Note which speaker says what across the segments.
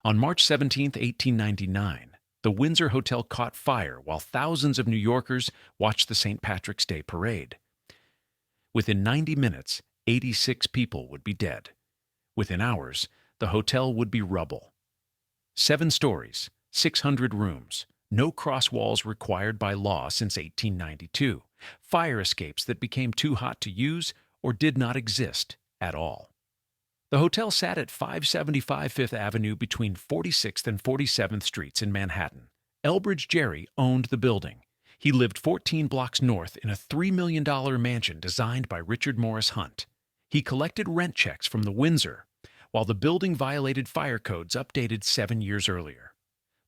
Speaker 1: On March 17, 1899, the Windsor Hotel caught fire while thousands of New Yorkers watched the St. Patrick's Day parade. Within 90 minutes, 86 people would be dead. Within hours, the hotel would be rubble. 7 stories, 600 rooms, no cross walls required by law since 1892, fire escapes that became too hot to use or did not exist at all. The hotel sat at 575 Fifth Avenue between 46th and 47th Streets in Manhattan. Elbridge Gerry owned the building. He lived 14 blocks north in a $3 million mansion designed by Richard Morris Hunt. He collected rent checks from the Windsor, while the building violated fire codes updated 7 years earlier.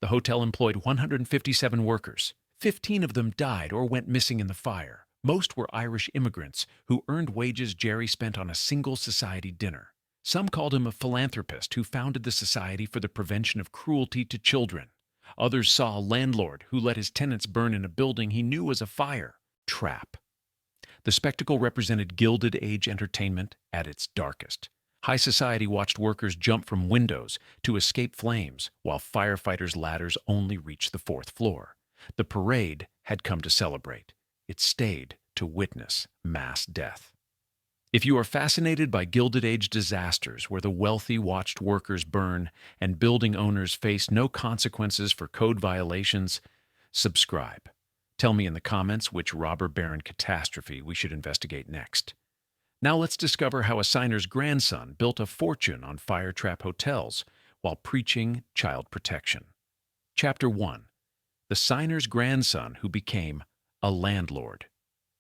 Speaker 1: The hotel employed 157 workers. 15 of them died or went missing in the fire. Most were Irish immigrants who earned wages Gerry spent on a single society dinner. Some called him a philanthropist who founded the Society for the Prevention of Cruelty to Children. Others saw a landlord who let his tenants burn in a building he knew was a fire trap. The spectacle represented Gilded Age entertainment at its darkest. High society watched workers jump from windows to escape flames, while firefighters' ladders only reached the 4th floor. The parade had come to celebrate. It stayed to witness mass death. If you are fascinated by Gilded Age disasters where the wealthy watched workers burn and building owners faced no consequences for code violations, subscribe. Tell me in the comments which robber baron catastrophe we should investigate next. Now let's discover how a signer's grandson built a fortune on fire trap hotels while preaching child protection. Chapter 1. The signer's grandson who became a landlord.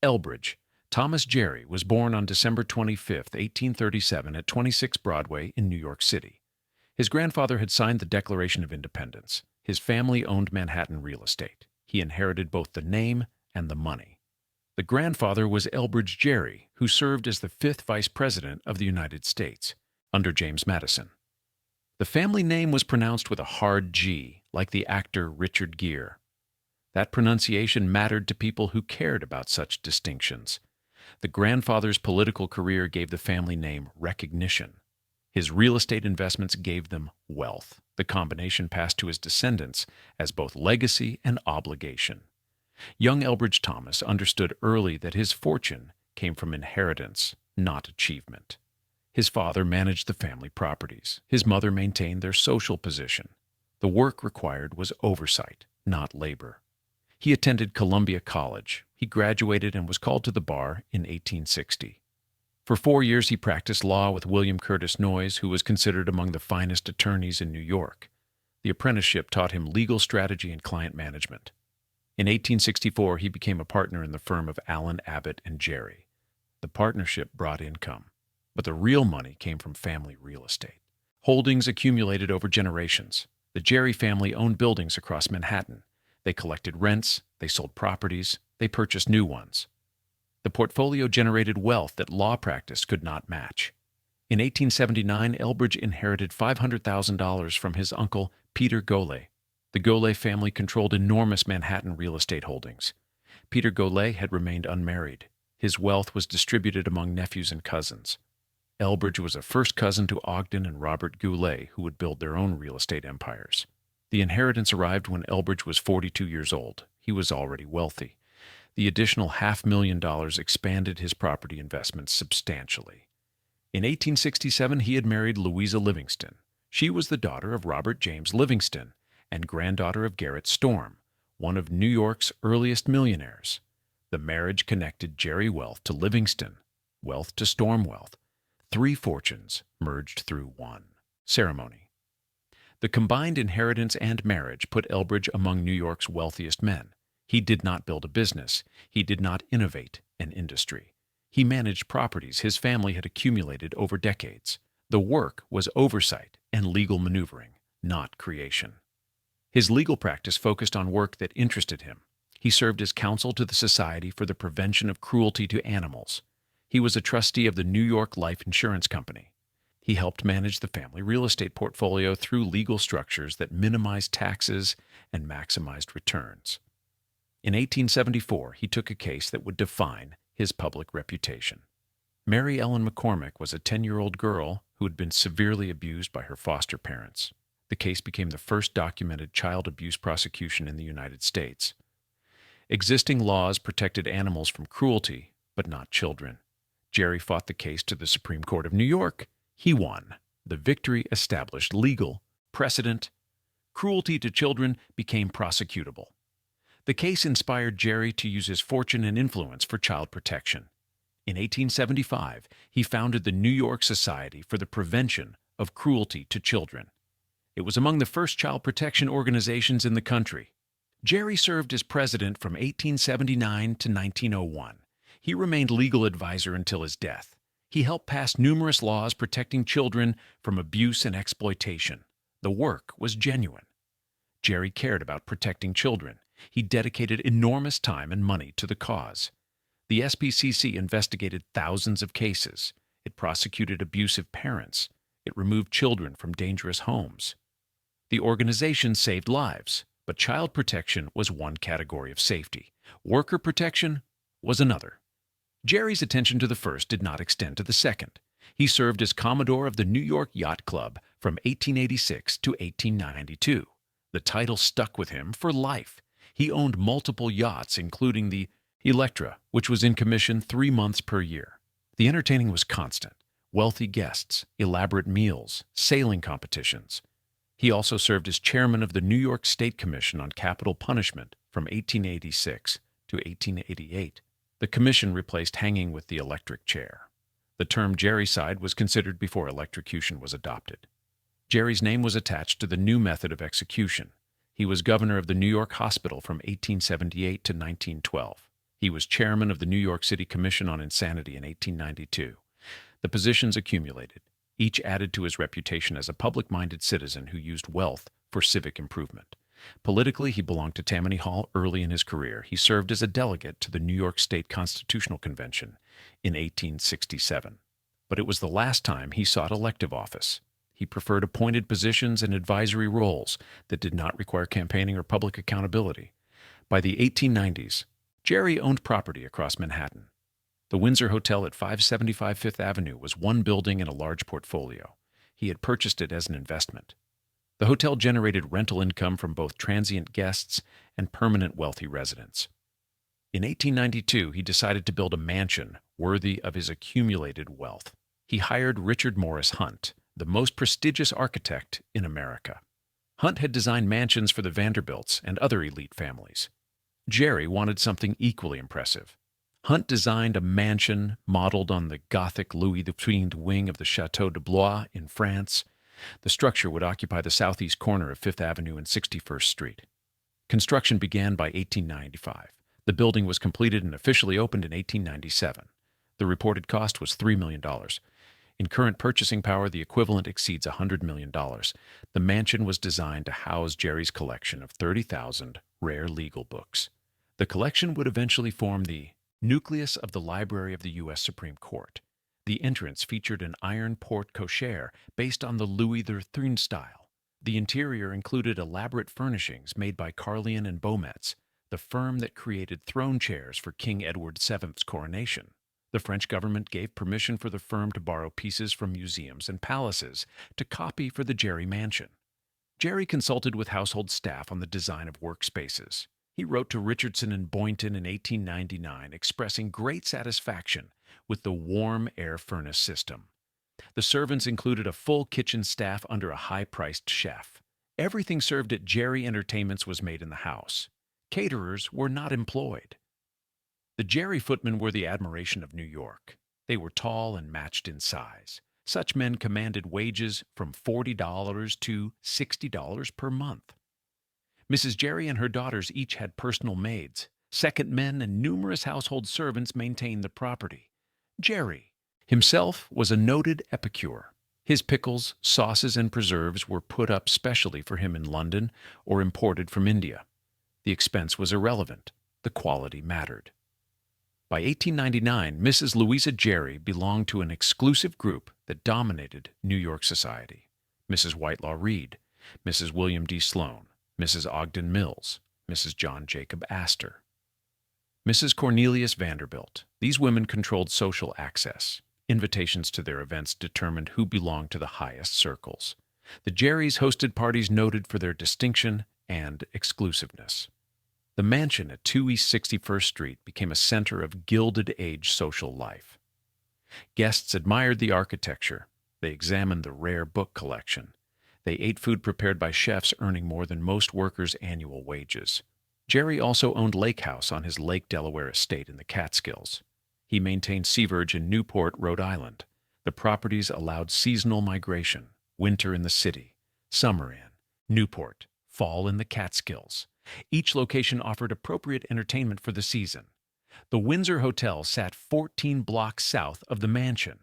Speaker 1: Elbridge Thomas Gerry was born on December 25, 1837 at 26 Broadway in New York City. His grandfather had signed the Declaration of Independence. His family owned Manhattan real estate. He inherited both the name and the money. The grandfather was Elbridge Gerry, who served as the 5th Vice President of the United States, under James Madison. The family name was pronounced with a hard G, like the actor Richard Gere. That pronunciation mattered to people who cared about such distinctions. The grandfather's political career gave the family name recognition. His real estate investments gave them wealth. The combination passed to his descendants as both legacy and obligation. Young Elbridge Thomas understood early that his fortune came from inheritance, not achievement. His father managed the family properties. His mother maintained their social position. The work required was oversight, not labor. He attended Columbia College. He graduated and was called to the bar in 1860. For 4 years he practiced law with William Curtis Noyes, who was considered among the finest attorneys in New York. The apprenticeship taught him legal strategy and client management. In 1864 he became a partner in the firm of Allen, Abbott, and Gerry. The partnership brought income, but the real money came from family real estate. Holdings accumulated over generations. The Gerry family owned buildings across Manhattan. They collected rents, they sold properties, they purchased new ones. The portfolio generated wealth that law practice could not match. In 1879, Elbridge inherited $500,000 from his uncle, Peter Goulet. The Goulet family controlled enormous Manhattan real estate holdings. Peter Goulet had remained unmarried. His wealth was distributed among nephews and cousins. Elbridge was a first cousin to Ogden and Robert Goulet, who would build their own real estate empires. The inheritance arrived when Elbridge was 42 years old. He was already wealthy. The additional $500,000 expanded his property investments substantially. In 1867, he had married Louisa Livingston. She was the daughter of Robert James Livingston and granddaughter of Garrett Storm, one of New York's earliest millionaires. The marriage connected Gerry wealth to Livingston, wealth to Storm wealth. 3 fortunes merged through one. Ceremony. The combined inheritance and marriage put Elbridge among New York's wealthiest men. He did not build a business. He did not innovate an industry. He managed properties his family had accumulated over decades. The work was oversight and legal maneuvering, not creation. His legal practice focused on work that interested him. He served as counsel to the Society for the Prevention of Cruelty to Animals. He was a trustee of the New York Life Insurance Company. He helped manage the family real estate portfolio through legal structures that minimized taxes and maximized returns. In 1874, he took a case that would define his public reputation. Mary Ellen McCormick was a 10-year-old girl who had been severely abused by her foster parents. The case became the first documented child abuse prosecution in the United States. Existing laws protected animals from cruelty, but not children. Gerry fought the case to the Supreme Court of New York. He won. The victory established legal precedent. Cruelty to children became prosecutable. The case inspired Gerry to use his fortune and influence for child protection. In 1875, he founded the New York Society for the Prevention of Cruelty to Children. It was among the first child protection organizations in the country. Gerry served as president from 1879 to 1901. He remained legal advisor until his death. He helped pass numerous laws protecting children from abuse and exploitation. The work was genuine. Gerry cared about protecting children. He dedicated enormous time and money to the cause. The SPCC investigated thousands of cases. It prosecuted abusive parents. It removed children from dangerous homes. The organization saved lives, but child protection was one category of safety. Worker protection was another. Gerry's attention to the first did not extend to the second. He served as Commodore of the New York Yacht Club from 1886 to 1892. The title stuck with him for life. He owned multiple yachts, including the Electra, which was in commission 3 months per year. The entertaining was constant. Wealthy guests, elaborate meals, sailing competitions. He also served as chairman of the New York State Commission on Capital Punishment from 1886 to 1888. The commission replaced hanging with the electric chair. The term Gerricide was considered before electrocution was adopted. Gerry's name was attached to the new method of execution. He was governor of the New York Hospital from 1878 to 1912. He was chairman of the New York City Commission on Insanity in 1892. The positions accumulated. Each added to his reputation as a public-minded citizen who used wealth for civic improvement. Politically, he belonged to Tammany Hall early in his career. He served as a delegate to the New York State Constitutional Convention in 1867. But it was the last time he sought elective office. He preferred appointed positions and advisory roles that did not require campaigning or public accountability. By the 1890s, Gerry owned property across Manhattan. The Windsor Hotel at 575 Fifth Avenue was one building in a large portfolio. He had purchased it as an investment. The hotel generated rental income from both transient guests and permanent wealthy residents. In 1892, he decided to build a mansion worthy of his accumulated wealth. He hired Richard Morris Hunt, the most prestigious architect in America. Hunt had designed mansions for the Vanderbilts and other elite families. Gerry wanted something equally impressive. Hunt designed a mansion modeled on the Gothic Louis XIII wing of the Château de Blois in France. The structure would occupy the southeast corner of Fifth Avenue and 61st Street. Construction began by 1895. The building was completed and officially opened in 1897. The reported cost was $3 million. In current purchasing power, the equivalent exceeds $100 million. The mansion was designed to house Gerry's collection of 30,000 rare legal books. The collection would eventually form the nucleus of the Library of the U.S. Supreme Court. The entrance featured an iron porte cochere based on the Louis XIII style. The interior included elaborate furnishings made by Carlion and Beaumetz, the firm that created throne chairs for King Edward VII's coronation. The French government gave permission for the firm to borrow pieces from museums and palaces to copy for the Gerry mansion. Gerry consulted with household staff on the design of workspaces. He wrote to Richardson and Boynton in 1899 expressing great satisfaction with the warm air furnace system. The servants included a full kitchen staff under a high-priced chef. Everything served at Gerry Entertainments was made in the house. Caterers were not employed. The Gerry footmen were the admiration of New York. They were tall and matched in size. Such men commanded wages from $40 to $60 per month. Mrs. Gerry and her daughters each had personal maids. Second men and numerous household servants maintained the property. Gerry himself was a noted epicure. His pickles, sauces, and preserves were put up specially for him in London or imported from India. The expense was irrelevant. The quality mattered. By 1899, Mrs. Louisa Gerry belonged to an exclusive group that dominated New York society. Mrs. Whitelaw Reid, Mrs. William D. Sloane, Mrs. Ogden Mills, Mrs. John Jacob Astor, Mrs. Cornelius Vanderbilt. These women controlled social access. Invitations to their events determined who belonged to the highest circles. The Gerrys hosted parties noted for their distinction and exclusiveness. The mansion at 2 East 61st Street became a center of Gilded Age social life. Guests admired the architecture. They examined the rare book collection. They ate food prepared by chefs earning more than most workers' annual wages. Gerry also owned Lake House on his Lake Delaware estate in the Catskills. He maintained Seaverge in Newport, Rhode Island. The properties allowed seasonal migration, winter in the city, summer in Newport, fall in the Catskills. Each location offered appropriate entertainment for the season. The Windsor Hotel sat 14 blocks south of the mansion.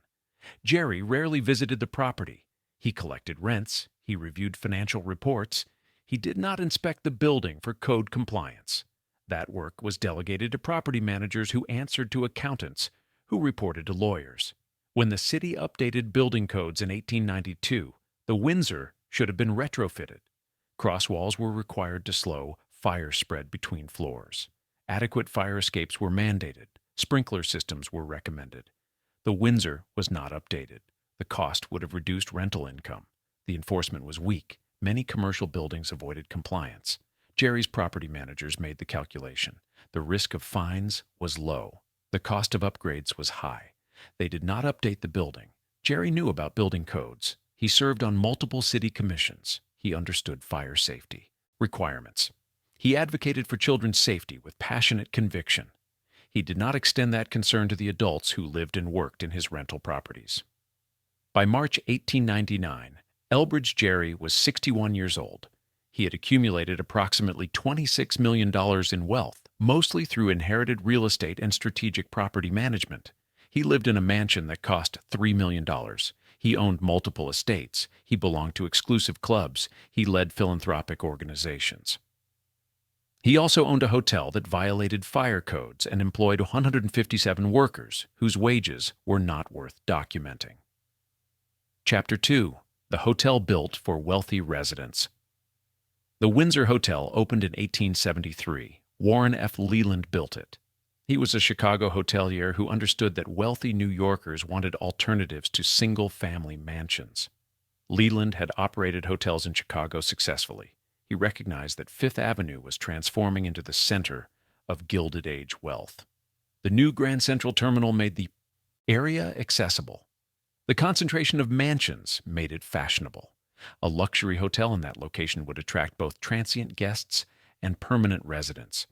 Speaker 1: Gerry rarely visited the property. He collected rents, he reviewed financial reports. He did not inspect the building for code compliance. That work was delegated to property managers who answered to accountants, who reported to lawyers. When the city updated building codes in 1892, the Windsor should have been retrofitted. Cross walls were required to slow fire spread between floors. Adequate fire escapes were mandated. Sprinkler systems were recommended. The Windsor was not updated. The cost would have reduced rental income. The enforcement was weak. Many commercial buildings avoided compliance. Gerry's property managers made the calculation. The risk of fines was low. The cost of upgrades was high. They did not update the building. Gerry knew about building codes. He served on multiple city commissions. He understood fire safety requirements. He advocated for children's safety with passionate conviction. He did not extend that concern to the adults who lived and worked in his rental properties. By March 1899, Elbridge Gerry was 61 years old. He had accumulated approximately $26 million in wealth, mostly through inherited real estate and strategic property management. He lived in a mansion that cost $3 million. He owned multiple estates. He belonged to exclusive clubs. He led philanthropic organizations. He also owned a hotel that violated fire codes and employed 157 workers whose wages were not worth documenting. Chapter 2. The hotel built for wealthy residents. The Windsor Hotel opened in 1873. Warren F. Leland built it. He was a Chicago hotelier who understood that wealthy New Yorkers wanted alternatives to single-family mansions. Leland had operated hotels in Chicago successfully. He recognized that Fifth Avenue was transforming into the center of Gilded Age wealth. The new Grand Central Terminal made the area accessible. The concentration of mansions made it fashionable. A luxury hotel in that location would attract both transient guests and permanent residents.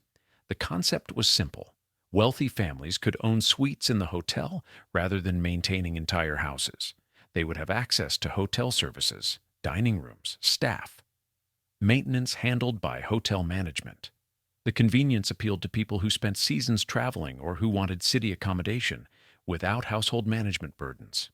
Speaker 1: The concept was simple. Wealthy families could own suites in the hotel rather than maintaining entire houses. They would have access to hotel services, dining rooms, staff. Maintenance handled by hotel management. The convenience appealed to people who spent seasons traveling or who wanted city accommodation without household management burdens.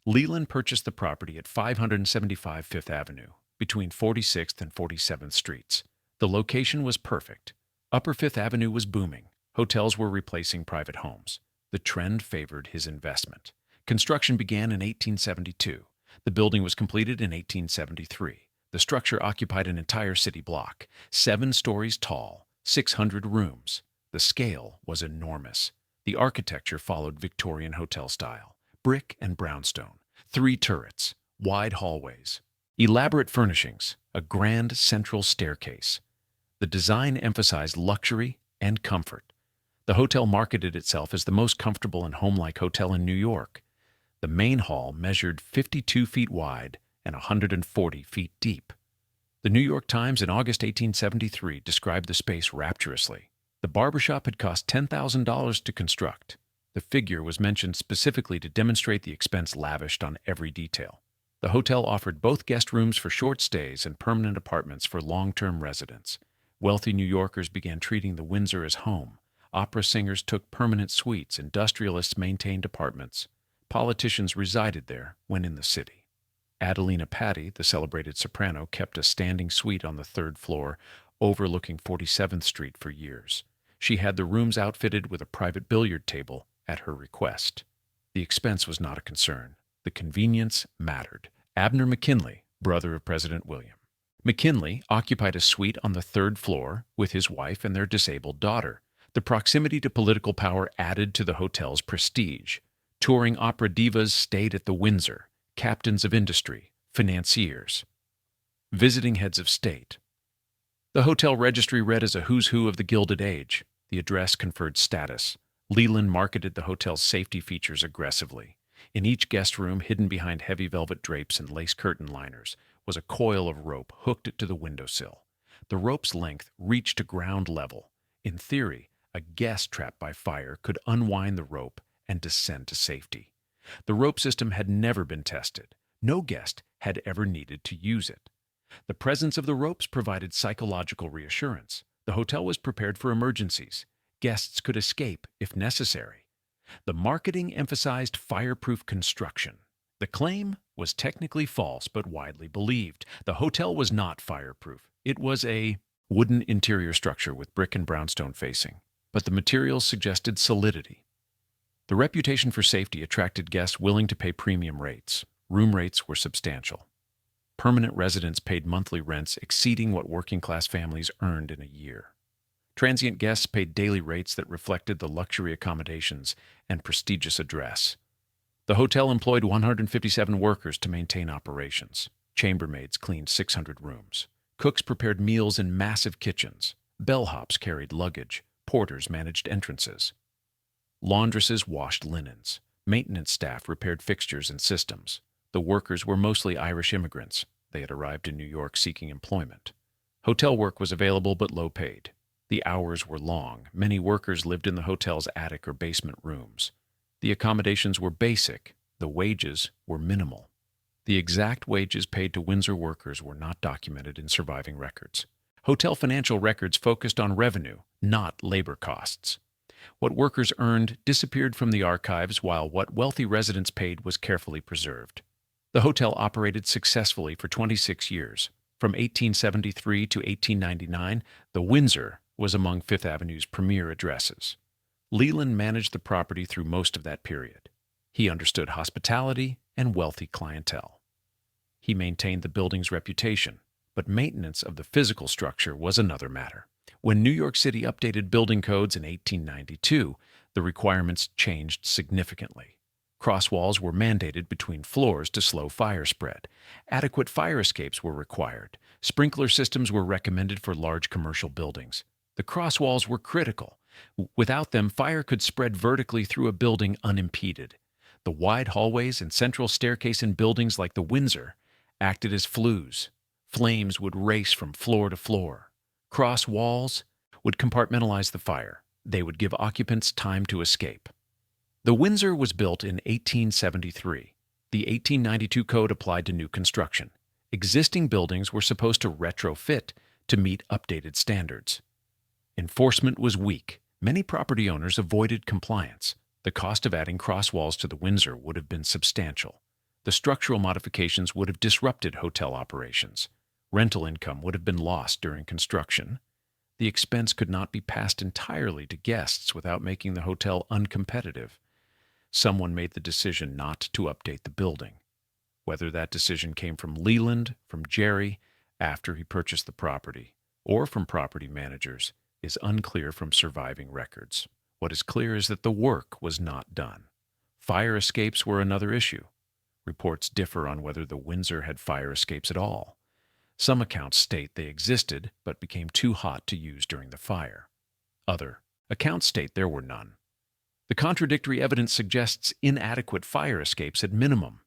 Speaker 1: Leland purchased the property at 575 Fifth Avenue, between 46th and 47th Streets. The location was perfect. Upper Fifth Avenue was booming. Hotels were replacing private homes. The trend favored his investment. Construction began in 1872. The building was completed in 1873. The structure occupied an entire city block, 7 stories tall, 600 rooms. The scale was enormous. The architecture followed Victorian hotel style. Brick and brownstone, 3 turrets, wide hallways, elaborate furnishings, a grand central staircase. The design emphasized luxury and comfort. The hotel marketed itself as the most comfortable and homelike hotel in New York. The main hall measured 52 feet wide and 140 feet deep. The New York Times in August 1873 described the space rapturously. The barbershop had cost $10,000 to construct. The figure was mentioned specifically to demonstrate the expense lavished on every detail. The hotel offered both guest rooms for short stays and permanent apartments for long-term residents. Wealthy New Yorkers began treating the Windsor as home. Opera singers took permanent suites, industrialists maintained apartments. Politicians resided there when in the city. Adelina Patti, the celebrated soprano, kept a standing suite on the 3rd floor overlooking 47th Street for years. She had the rooms outfitted with a private billiard table at her request. The expense was not a concern. The convenience mattered. Abner McKinley, brother of President William. McKinley occupied a suite on the 3rd floor with his wife and their disabled daughter. The proximity to political power added to the hotel's prestige. Touring opera divas stayed at the Windsor, captains of industry, financiers. Visiting heads of state. The hotel registry read as a who's who of the Gilded Age. The address conferred status. Leland marketed the hotel's safety features aggressively. In each guest room, hidden behind heavy velvet drapes and lace curtain liners, was a coil of rope hooked to the windowsill. The rope's length reached to ground level. In theory, a guest trapped by fire could unwind the rope and descend to safety. The rope system had never been tested. No guest had ever needed to use it. The presence of the ropes provided psychological reassurance. The hotel was prepared for emergencies. Guests could escape if necessary. The marketing emphasized fireproof construction. The claim was technically false but widely believed. The hotel was not fireproof. It was a wooden interior structure with brick and brownstone facing, but the materials suggested solidity. The reputation for safety attracted guests willing to pay premium rates. Room rates were substantial. Permanent residents paid monthly rents exceeding what working-class families earned in a year. Transient guests paid daily rates that reflected the luxury accommodations and prestigious address. The hotel employed 157 workers to maintain operations. Chambermaids cleaned 600 rooms. Cooks prepared meals in massive kitchens. Bellhops carried luggage. Porters managed entrances. Laundresses washed linens. Maintenance staff repaired fixtures and systems. The workers were mostly Irish immigrants. They had arrived in New York seeking employment. Hotel work was available but low paid. The hours were long. Many workers lived in the hotel's attic or basement rooms. The accommodations were basic. The wages were minimal. The exact wages paid to Windsor workers were not documented in surviving records. Hotel financial records focused on revenue, not labor costs. What workers earned disappeared from the archives, while what wealthy residents paid was carefully preserved. The hotel operated successfully for 26 years. From 1873 to 1899, the Windsor was among Fifth Avenue's premier addresses. Leland managed the property through most of that period. He understood hospitality and wealthy clientele. He maintained the building's reputation, but maintenance of the physical structure was another matter. When New York City updated building codes in 1892, the requirements changed significantly. Cross walls were mandated between floors to slow fire spread. Adequate fire escapes were required. Sprinkler systems were recommended for large commercial buildings. The cross walls were critical. Without them, fire could spread vertically through a building unimpeded. The wide hallways and central staircase in buildings like the Windsor acted as flues. Flames would race from floor to floor. Cross walls would compartmentalize the fire. They would give occupants time to escape. The Windsor was built in 1873. The 1892 code applied to new construction. Existing buildings were supposed to retrofit to meet updated standards. Enforcement was weak. Many property owners avoided compliance. The cost of adding cross walls to the Windsor would have been substantial. The structural modifications would have disrupted hotel operations. Rental income would have been lost during construction. The expense could not be passed entirely to guests without making the hotel uncompetitive. Someone made the decision not to update the building. Whether that decision came from Leland, from Gerry, after he purchased the property, or from property managers, is unclear from surviving records. What is clear is that the work was not done. Fire escapes were another issue. Reports differ on whether the Windsor had fire escapes at all. Some accounts state they existed but became too hot to use during the fire. Other accounts state there were none. The contradictory evidence suggests inadequate fire escapes at minimum.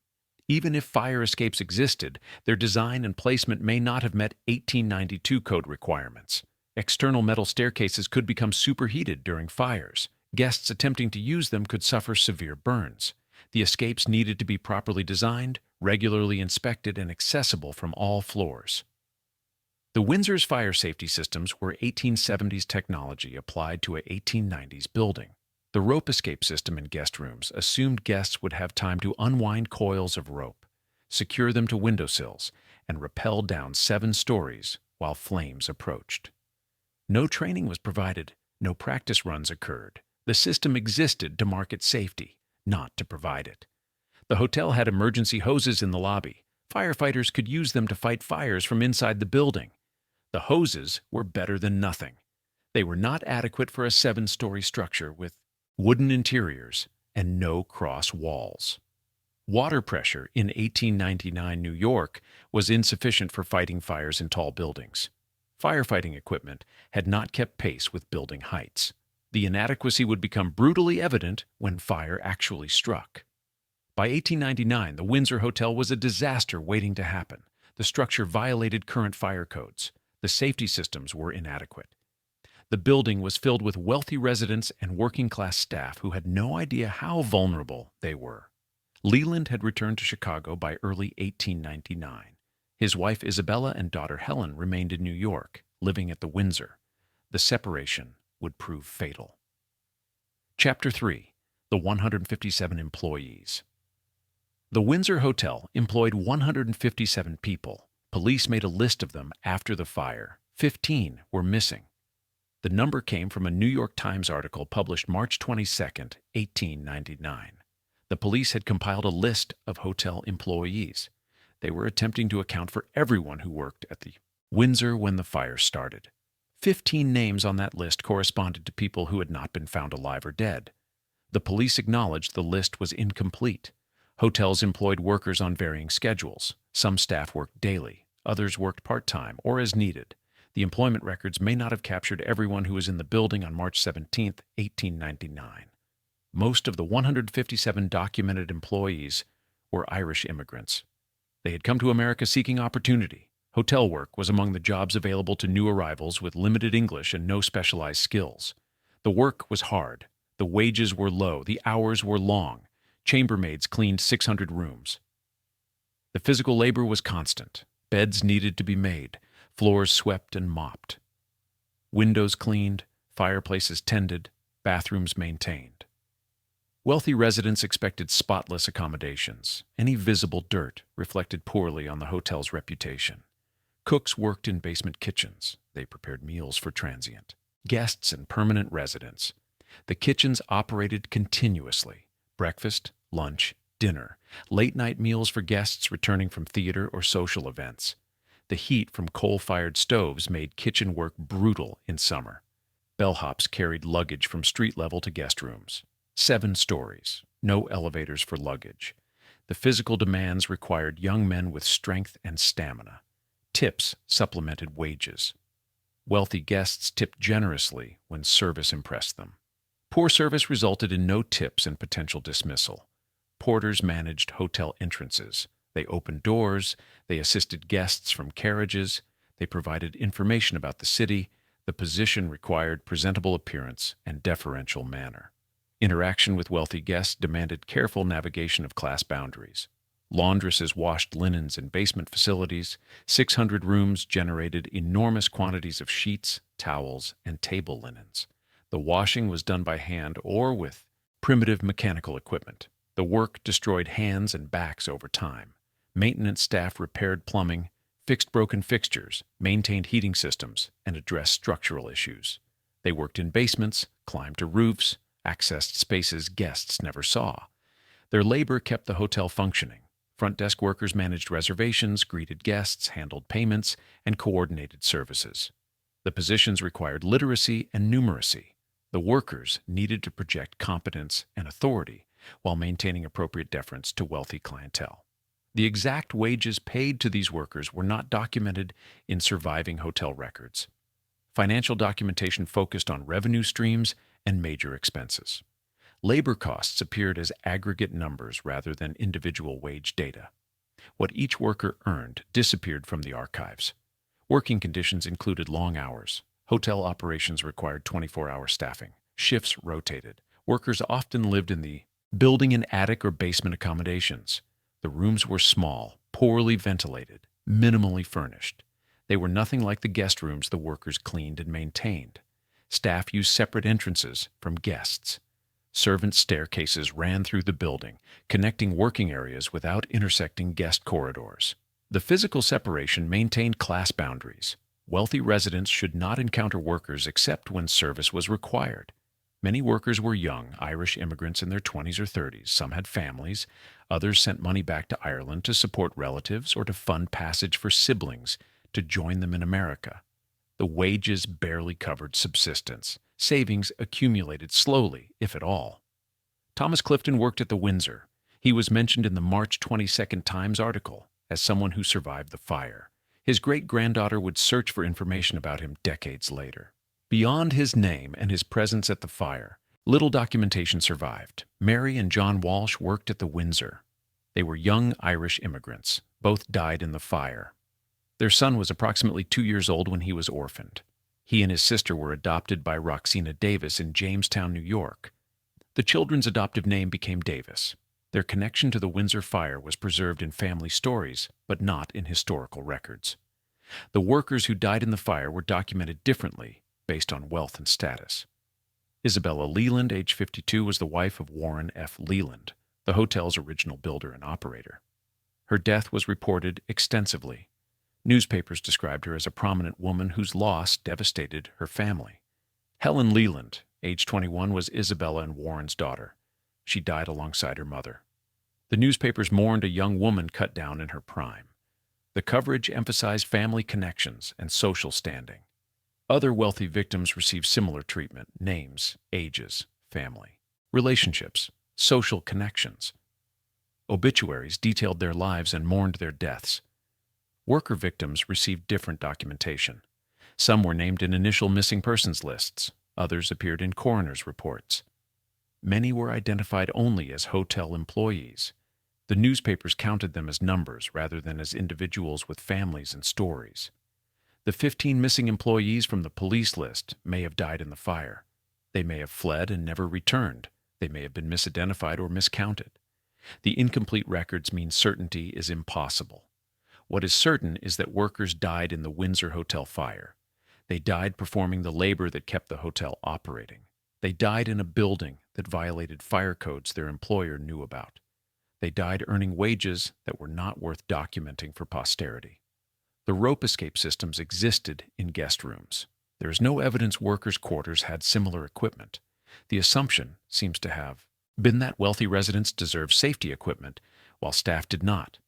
Speaker 1: Even if fire escapes existed, their design and placement may not have met 1892 code requirements. External metal staircases could become superheated during fires. Guests attempting to use them could suffer severe burns. The escapes needed to be properly designed, regularly inspected, and accessible from all floors. The Windsor's fire safety systems were 1870s technology applied to a 1890s building. The rope escape system in guest rooms assumed guests would have time to unwind coils of rope, secure them to windowsills, and rappel down 7 stories while flames approached. No training was provided. No practice runs occurred. The system existed to market safety, not to provide it. The hotel had emergency hoses in the lobby. Firefighters could use them to fight fires from inside the building. The hoses were better than nothing. They were not adequate for a 7-story structure with wooden interiors and no cross walls. Water pressure in 1899 New York was insufficient for fighting fires in tall buildings. Firefighting equipment had not kept pace with building heights. The inadequacy would become brutally evident when fire actually struck. By 1899, the Windsor Hotel was a disaster waiting to happen. The structure violated current fire codes. The safety systems were inadequate. The building was filled with wealthy residents and working-class staff who had no idea how vulnerable they were. Leland had returned to Chicago by early 1899. His wife Isabella and daughter Helen remained in New York, living at the Windsor. The separation would prove fatal. Chapter 3. The 157 Employees. The Windsor Hotel employed 157 people. Police made a list of them after the fire. 15 were missing. The number came from a New York Times article published March 22, 1899. The police had compiled a list of hotel employees. They were attempting to account for everyone who worked at the Windsor when the fire started. 15 names on that list corresponded to people who had not been found alive or dead. The police acknowledged the list was incomplete. Hotels employed workers on varying schedules. Some staff worked daily, others worked part-time or as needed. The employment records may not have captured everyone who was in the building on March 17, 1899. Most of the 157 documented employees were Irish immigrants. They had come to America seeking opportunity. Hotel work was among the jobs available to new arrivals with limited English and no specialized skills. The work was hard. The wages were low. The hours were long. Chambermaids cleaned 600 rooms. The physical labor was constant. Beds needed to be made. Floors swept and mopped. Windows cleaned. Fireplaces tended. Bathrooms maintained. Wealthy residents expected spotless accommodations. Any visible dirt reflected poorly on the hotel's reputation. Cooks worked in basement kitchens. They prepared meals for transient guests and permanent residents. The kitchens operated continuously. Breakfast, lunch, dinner, late-night meals for guests returning from theater or social events. The heat from coal-fired stoves made kitchen work brutal in summer. Bellhops carried luggage from street level to guest rooms. 7 stories, no elevators for luggage. The physical demands required young men with strength and stamina. Tips supplemented wages. Wealthy guests tipped generously when service impressed them. Poor service resulted in no tips and potential dismissal. Porters managed hotel entrances. They opened doors. They assisted guests from carriages. They provided information about the city. The position required presentable appearance and deferential manner. Interaction with wealthy guests demanded careful navigation of class boundaries. Laundresses washed linens in basement facilities. 600 rooms generated enormous quantities of sheets, towels, and table linens. The washing was done by hand or with primitive mechanical equipment. The work destroyed hands and backs over time. Maintenance staff repaired plumbing, fixed broken fixtures, maintained heating systems, and addressed structural issues. They worked in basements, climbed to roofs, accessed spaces guests never saw. Their labor kept the hotel functioning. Front desk workers managed reservations, greeted guests, handled payments, and coordinated services. The positions required literacy and numeracy. The workers needed to project competence and authority while maintaining appropriate deference to wealthy clientele. The exact wages paid to these workers were not documented in surviving hotel records. Financial documentation focused on revenue streams and major expenses. Labor costs appeared as aggregate numbers rather than individual wage data. What each worker earned disappeared from the archives. Working conditions included long hours. Hotel operations required 24-hour staffing. Shifts rotated. Workers often lived in the building in attic or basement accommodations. The rooms were small, poorly ventilated, minimally furnished. They were nothing like the guest rooms the workers cleaned and maintained. Staff used separate entrances from guests. Servant staircases ran through the building, connecting working areas without intersecting guest corridors. The physical separation maintained class boundaries. Wealthy residents should not encounter workers except when service was required. Many workers were young, Irish immigrants in their 20s or 30s. Some had families. Others sent money back to Ireland to support relatives or to fund passage for siblings to join them in America. The wages barely covered subsistence. Savings accumulated slowly, if at all. Thomas Clifton worked at the Windsor. He He was mentioned in the March 22nd Times article as someone who survived the fire. His great-granddaughter would search for information about him decades later. Beyond his name and his presence at the fire, little documentation survived. Mary and John Walsh worked at the Windsor. They were young Irish immigrants. Both died in the fire. Their son was approximately 2 years old when he was orphaned. He and his sister were adopted by Roxina Davis in Jamestown, New York. The children's adoptive name became Davis. Their connection to the Windsor fire was preserved in family stories, but not in historical records. The workers who died in the fire were documented differently based on wealth and status. Isabella Leland, age 52, was the wife of Warren F. Leland, the hotel's original builder and operator. Her death was reported extensively. Newspapers described her as a prominent woman whose loss devastated her family. Helen Leland, age 21, was Isabella and Warren's daughter. She died alongside her mother. The newspapers mourned a young woman cut down in her prime. The coverage emphasized family connections and social standing. Other wealthy victims received similar treatment: names, ages, family, relationships, social connections. Obituaries detailed their lives and mourned their deaths. Worker victims received different documentation. Some were named in initial missing persons lists. Others appeared in coroner's reports. Many were identified only as hotel employees. The newspapers counted them as numbers rather than as individuals with families and stories. The 15 missing employees from the police list may have died in the fire. They may have fled and never returned. They may have been misidentified or miscounted. The incomplete records mean certainty is impossible. What is certain is that workers died in the Windsor Hotel fire. They died performing the labor that kept the hotel operating. They died in a building that violated fire codes their employer knew about. They died earning wages that were not worth documenting for posterity. The rope escape systems existed in guest rooms. There is no evidence workers' quarters had similar equipment. The assumption seems to have been that wealthy residents deserved safety equipment, while staff did not.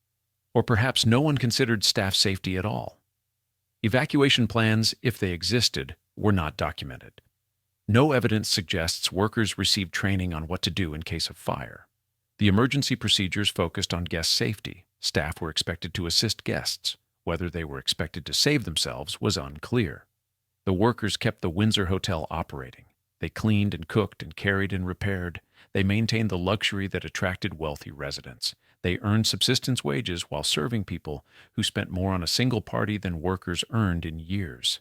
Speaker 1: Or perhaps no one considered staff safety at all. Evacuation plans, if they existed, were not documented. No evidence suggests workers received training on what to do in case of fire. The emergency procedures focused on guest safety. Staff were expected to assist guests. Whether they were expected to save themselves was unclear. The workers kept the Windsor Hotel operating. They cleaned and cooked and carried and repaired. They maintained the luxury that attracted wealthy residents. They earned subsistence wages while serving people who spent more on a single party than workers earned in years.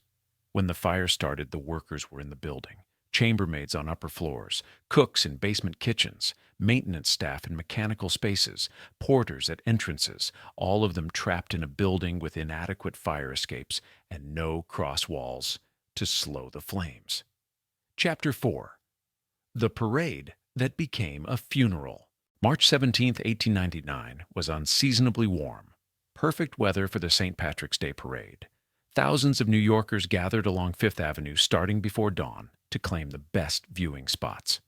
Speaker 1: When the fire started, the workers were in the building. Chambermaids on upper floors, cooks in basement kitchens, maintenance staff in mechanical spaces, porters at entrances, all of them trapped in a building with inadequate fire escapes and no cross walls to slow the flames. Chapter 4. The Parade That Became a Funeral. March 17, 1899, was unseasonably warm. Perfect weather for the St. Patrick's Day Parade. Thousands of New Yorkers gathered along Fifth Avenue starting before dawn to claim the best viewing spots.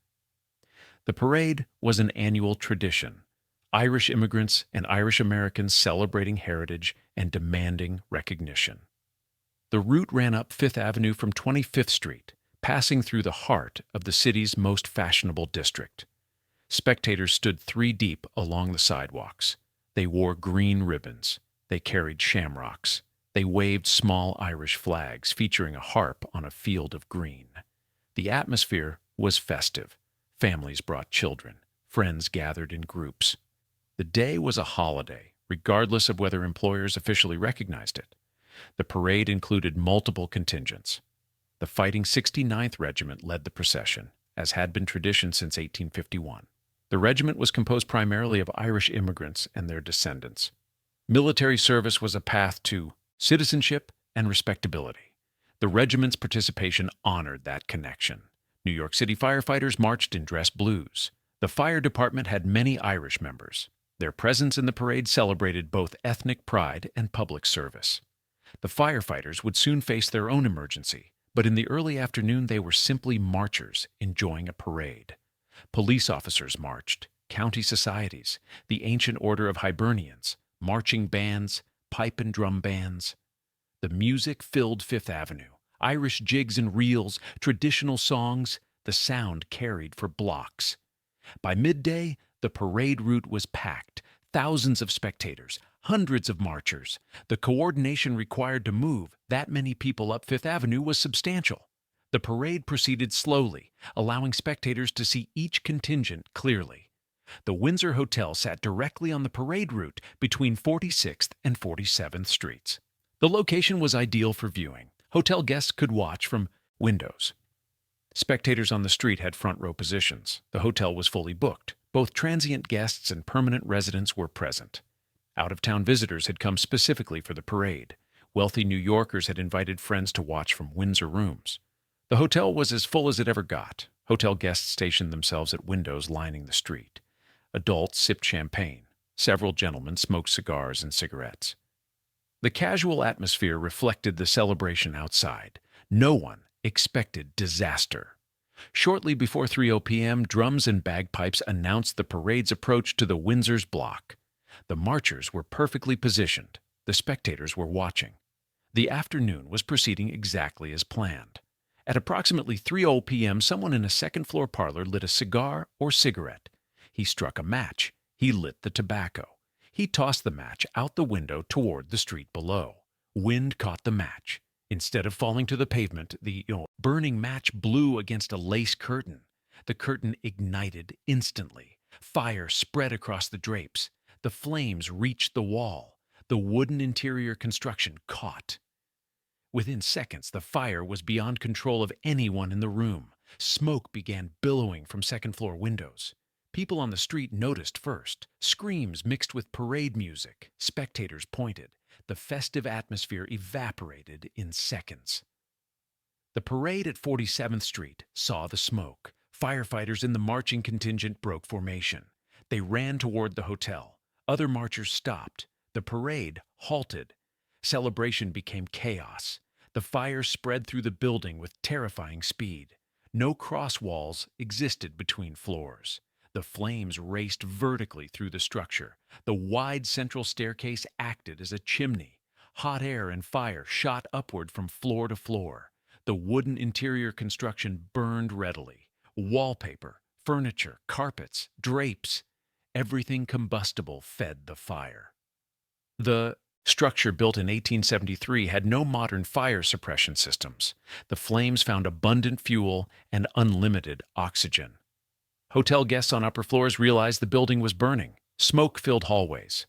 Speaker 1: The parade was an annual tradition, Irish immigrants and Irish Americans celebrating heritage and demanding recognition. The route ran up Fifth Avenue from 25th Street, passing through the heart of the city's most fashionable district. Spectators stood 3 deep along the sidewalks. They wore green ribbons. They carried shamrocks. They waved small Irish flags featuring a harp on a field of green. The atmosphere was festive. Families brought children. Friends gathered in groups. The day was a holiday, regardless of whether employers officially recognized it. The parade included multiple contingents. The Fighting 69th Regiment led the procession, as had been tradition since 1851. The regiment was composed primarily of Irish immigrants and their descendants. Military service was a path to citizenship and respectability. The regiment's participation honored that connection. New York City firefighters marched in dress blues. The fire department had many Irish members. Their presence in the parade celebrated both ethnic pride and public service. The firefighters would soon face their own emergency, but in the early afternoon they were simply marchers enjoying a parade. Police officers marched, county societies, the Ancient Order of Hibernians, marching bands, pipe and drum bands. The music filled Fifth Avenue. Irish jigs and reels, traditional songs, the sound carried for blocks. By midday, The parade route was packed, thousands of spectators, hundreds of marchers. The coordination required to move that many people up Fifth Avenue was substantial. The parade proceeded slowly, allowing spectators to see each contingent clearly. The Windsor Hotel sat directly on the parade route between 46th and 47th Streets. The location was ideal for viewing. Hotel guests could watch from windows. Spectators on the street had front row positions. The hotel was fully booked. Both transient guests and permanent residents were present. Out-of-town visitors had come specifically for the parade. Wealthy New Yorkers had invited friends to watch from Windsor rooms. The hotel was as full as it ever got. Hotel guests stationed themselves at windows lining the street. Adults sipped champagne. Several gentlemen smoked cigars and cigarettes. The casual atmosphere reflected the celebration outside. No one expected disaster. Shortly before 3:00 p.m., drums and bagpipes announced the parade's approach to the Windsor's block. The marchers were perfectly positioned. The spectators were watching. The afternoon was proceeding exactly as planned. At approximately 3:00 p.m., someone in a second-floor parlor lit a cigar or cigarette. He struck a match. He lit the tobacco. He tossed the match out the window toward the street below. Wind caught the match. Instead of falling to the pavement, the burning match blew against a lace curtain. The curtain ignited instantly. Fire spread across the drapes. The flames reached the wall. The wooden interior construction caught. Within seconds, the fire was beyond control of anyone in the room. Smoke began billowing from second-floor windows. People on the street noticed first. Screams mixed with parade music. Spectators pointed. The festive atmosphere evaporated in seconds. The parade at 47th Street saw the smoke. Firefighters in the marching contingent broke formation. They ran toward the hotel. Other marchers stopped. The parade halted. Celebration became chaos. The fire spread through the building with terrifying speed. No cross walls existed between floors. The flames raced vertically through the structure. The wide central staircase acted as a chimney. Hot air and fire shot upward from floor to floor. The wooden interior construction burned readily. Wallpaper, furniture, carpets, drapes, everything combustible fed the fire. The structure, built in 1873, had no modern fire suppression systems. The flames found abundant fuel and unlimited oxygen. Hotel guests on upper floors realized the building was burning. Smoke filled hallways.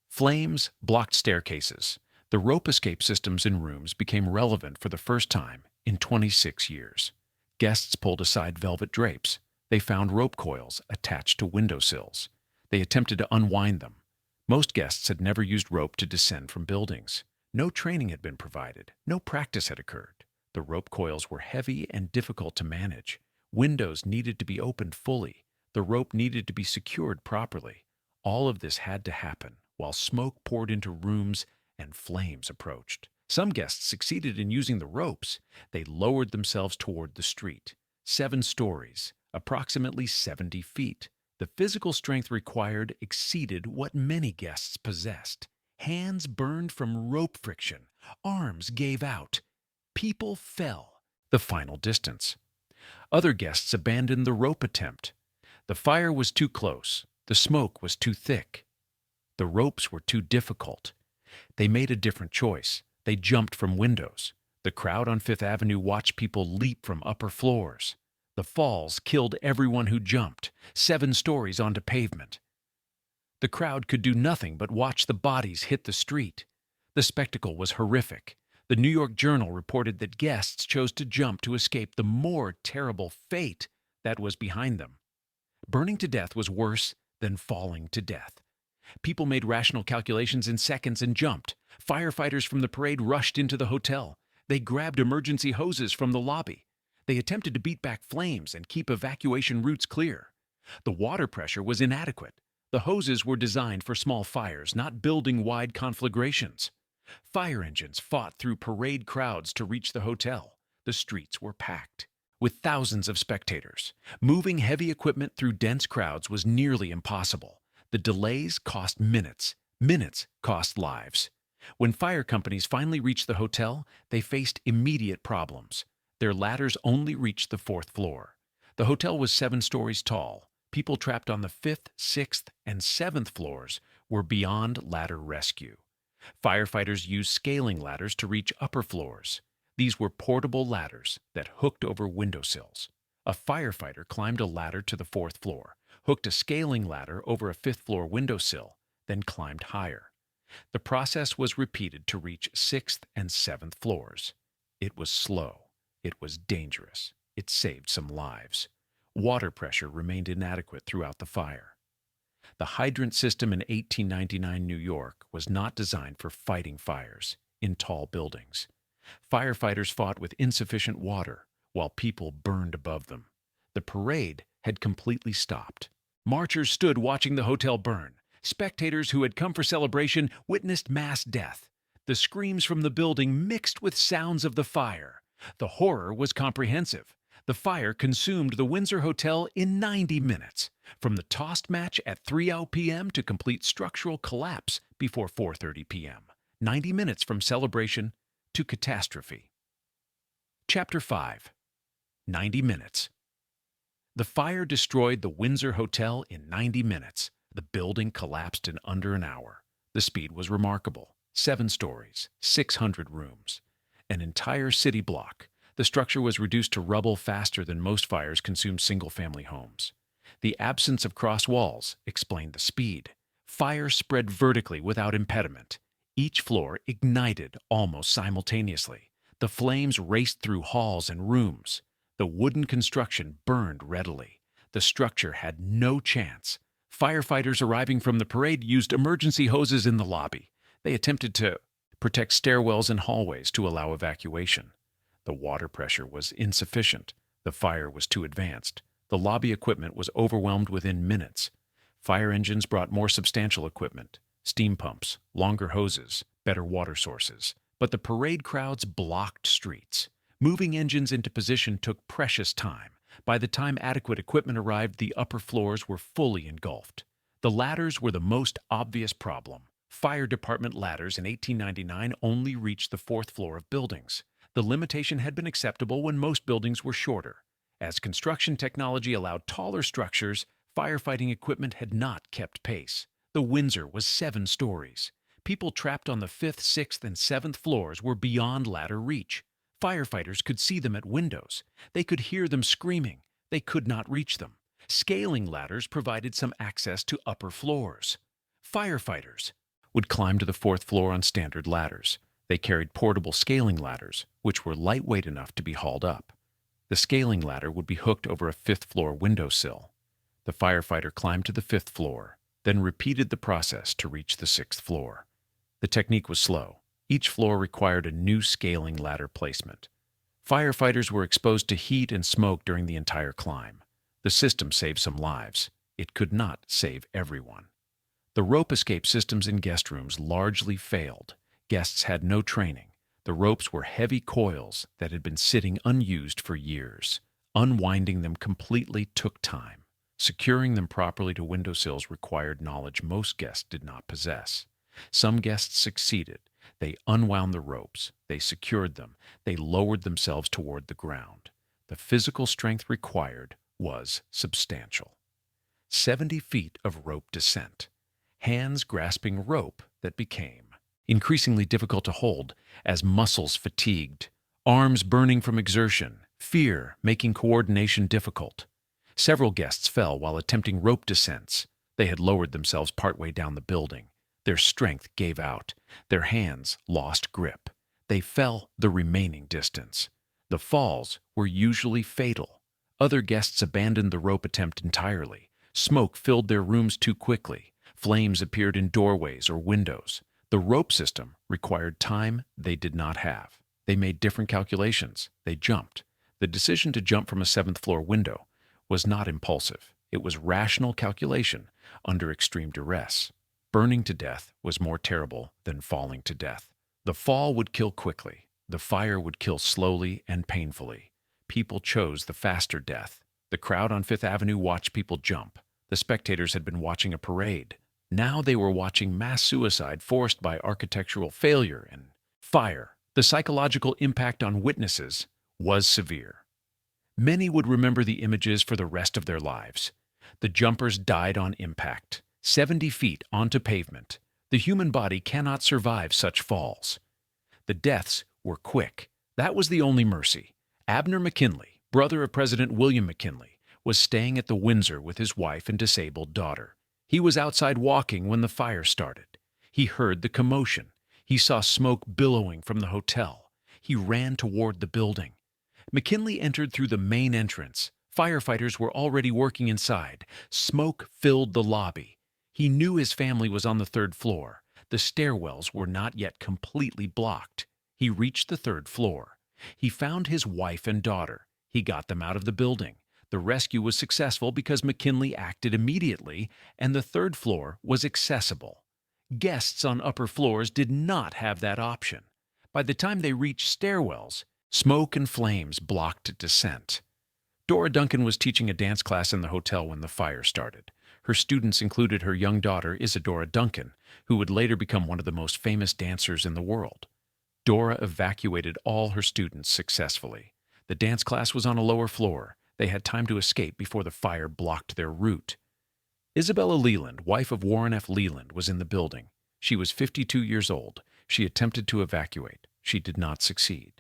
Speaker 1: Flames blocked staircases. The rope escape systems in rooms became relevant for the first time in 26 years. Guests pulled aside velvet drapes. They found rope coils attached to windowsills. They attempted to unwind them. Most guests had never used rope to descend from buildings. No training had been provided. No practice had occurred. The rope coils were heavy and difficult to manage. Windows needed to be opened fully. The rope needed to be secured properly. All of this had to happen while smoke poured into rooms and flames approached. Some guests succeeded in using the ropes. They lowered themselves toward the street. 7 stories, approximately 70 feet. The physical strength required exceeded what many guests possessed. Hands burned from rope friction. Arms gave out. People fell. The final distance. Other guests abandoned the rope attempt. The fire was too close. The smoke was too thick. The ropes were too difficult. They made a different choice. They jumped from windows. The crowd on Fifth Avenue watched people leap from upper floors. The falls killed everyone who jumped, 7 stories onto pavement. The crowd could do nothing but watch the bodies hit the street. The spectacle was horrific. The New York Journal reported that guests chose to jump to escape the more terrible fate that was behind them. Burning to death was worse than falling to death. People made rational calculations in seconds and jumped. Firefighters from the parade rushed into the hotel. They grabbed emergency hoses from the lobby. They attempted to beat back flames and keep evacuation routes clear. The water pressure was inadequate. The hoses were designed for small fires, not building-wide conflagrations. Fire engines fought through parade crowds to reach the hotel. The streets were packed with thousands of spectators. Moving heavy equipment through dense crowds was nearly impossible. The delays cost minutes. Minutes cost lives. When fire companies finally reached the hotel, they faced immediate problems. Their ladders only reached the 4th floor. The hotel was 7 stories tall. people trapped on the 5th, 6th, and 7th floors were beyond ladder rescue. Firefighters used scaling ladders to reach upper floors. These were portable ladders that hooked over windowsills. A firefighter climbed a ladder to the 4th floor, hooked a scaling ladder over a 5th floor windowsill, then climbed higher. The process was repeated to reach 6th and 7th floors. It was slow. It was dangerous. It saved some lives. Water pressure remained inadequate throughout the fire. The hydrant system in 1899 New York was not designed for fighting fires in tall buildings. Firefighters fought with insufficient water while people burned above them. The parade had completely stopped. Marchers stood watching the hotel burn. Spectators who had come for celebration witnessed mass death. The screams from the building mixed with sounds of the fire. The horror was comprehensive. The fire consumed the Windsor Hotel in 90 minutes, from the tossed match at 3:00 p.m. to complete structural collapse before 4:30 p.m. 90 minutes from celebration to catastrophe. Chapter 5. 90 minutes. The fire destroyed the Windsor Hotel in 90 minutes. The building collapsed in under an hour. The speed was remarkable. 7 stories, 600 rooms. An entire city block. The structure was reduced to rubble faster than most fires consumed single-family homes. The absence of cross walls explained the speed. Fire spread vertically without impediment. Each floor ignited almost simultaneously. The flames raced through halls and rooms. The wooden construction burned readily. The structure had no chance. Firefighters arriving from the parade used emergency hoses in the lobby. They attempted to protect stairwells and hallways to allow evacuation. The water pressure was insufficient. The fire was too advanced. The lobby equipment was overwhelmed within minutes. Fire engines brought more substantial equipment, steam pumps, longer hoses, better water sources. But the parade crowds blocked streets. Moving engines into position took precious time. By the time adequate equipment arrived, the upper floors were fully engulfed. The ladders were the most obvious problem. Fire department ladders in 1899 only reached the 4th floor of buildings. The limitation had been acceptable when most buildings were shorter. As construction technology allowed taller structures, firefighting equipment had not kept pace. The Windsor was 7 stories. People trapped on the 5th, 6th, and 7th floors were beyond ladder reach. Firefighters could see them at windows. They could hear them screaming. They could not reach them. Scaling ladders provided some access to upper floors. Firefighters would climb to the 4th floor on standard ladders. They carried portable scaling ladders, which were lightweight enough to be hauled up. The scaling ladder would be hooked over a 5th floor windowsill. The firefighter climbed to the 5th floor, then repeated the process to reach the 6th floor. The technique was slow. Each floor required a new scaling ladder placement. Firefighters were exposed to heat and smoke during the entire climb. The system saved some lives. It could not save everyone. The rope escape systems in guest rooms largely failed. Guests had no training. The ropes were heavy coils that had been sitting unused for years. Unwinding them completely took time. Securing them properly to windowsills required knowledge most guests did not possess. Some guests succeeded. They unwound the ropes. They secured them. They lowered themselves toward the ground. The physical strength required was substantial. 70 feet of rope descent. Hands grasping rope that became increasingly difficult to hold as muscles fatigued, arms burning from exertion, fear making coordination difficult. Several guests fell while attempting rope descents. They had lowered themselves partway down the building. Their strength gave out. Their hands lost grip. They fell the remaining distance. The falls were usually fatal. Other guests abandoned the rope attempt entirely. Smoke filled their rooms too quickly. Flames appeared in doorways or windows. The rope system required time they did not have. They made different calculations. They jumped. The decision to jump from a 7th floor window was not impulsive. It was rational calculation under extreme duress. Burning to death was more terrible than falling to death. The fall would kill quickly. The fire would kill slowly and painfully. People chose the faster death. The crowd on Fifth Avenue watched people jump. The spectators had been watching a parade. Now they were watching mass suicide forced by architectural failure and fire. The psychological impact on witnesses was severe. Many would remember the images for the rest of their lives. The jumpers died on impact, 70 feet onto pavement. The human body cannot survive such falls. The deaths were quick. That was the only mercy. Abner McKinley, brother of President William McKinley, was staying at the Windsor with his wife and disabled daughter. He was outside walking when the fire started. He heard the commotion. He saw smoke billowing from the hotel. He ran toward the building. McKinley entered through the main entrance. Firefighters were already working inside. Smoke filled the lobby. He knew his family was on the third floor. The stairwells were not yet completely blocked. He reached the third floor. He found his wife and daughter. He got them out of the building. The rescue was successful because McKinley acted immediately, and the third floor was accessible. Guests on upper floors did not have that option. By the time they reached stairwells, smoke and flames blocked descent. Dora Duncan was teaching a dance class in the hotel when the fire started. Her students included her young daughter, Isadora Duncan, who would later become one of the most famous dancers in the world. Dora evacuated all her students successfully. The dance class was on a lower floor. They had time to escape before the fire blocked their route. Isabella Leland, wife of Warren F. Leland, was in the building. She was 52 years old. She attempted to evacuate. She did not succeed.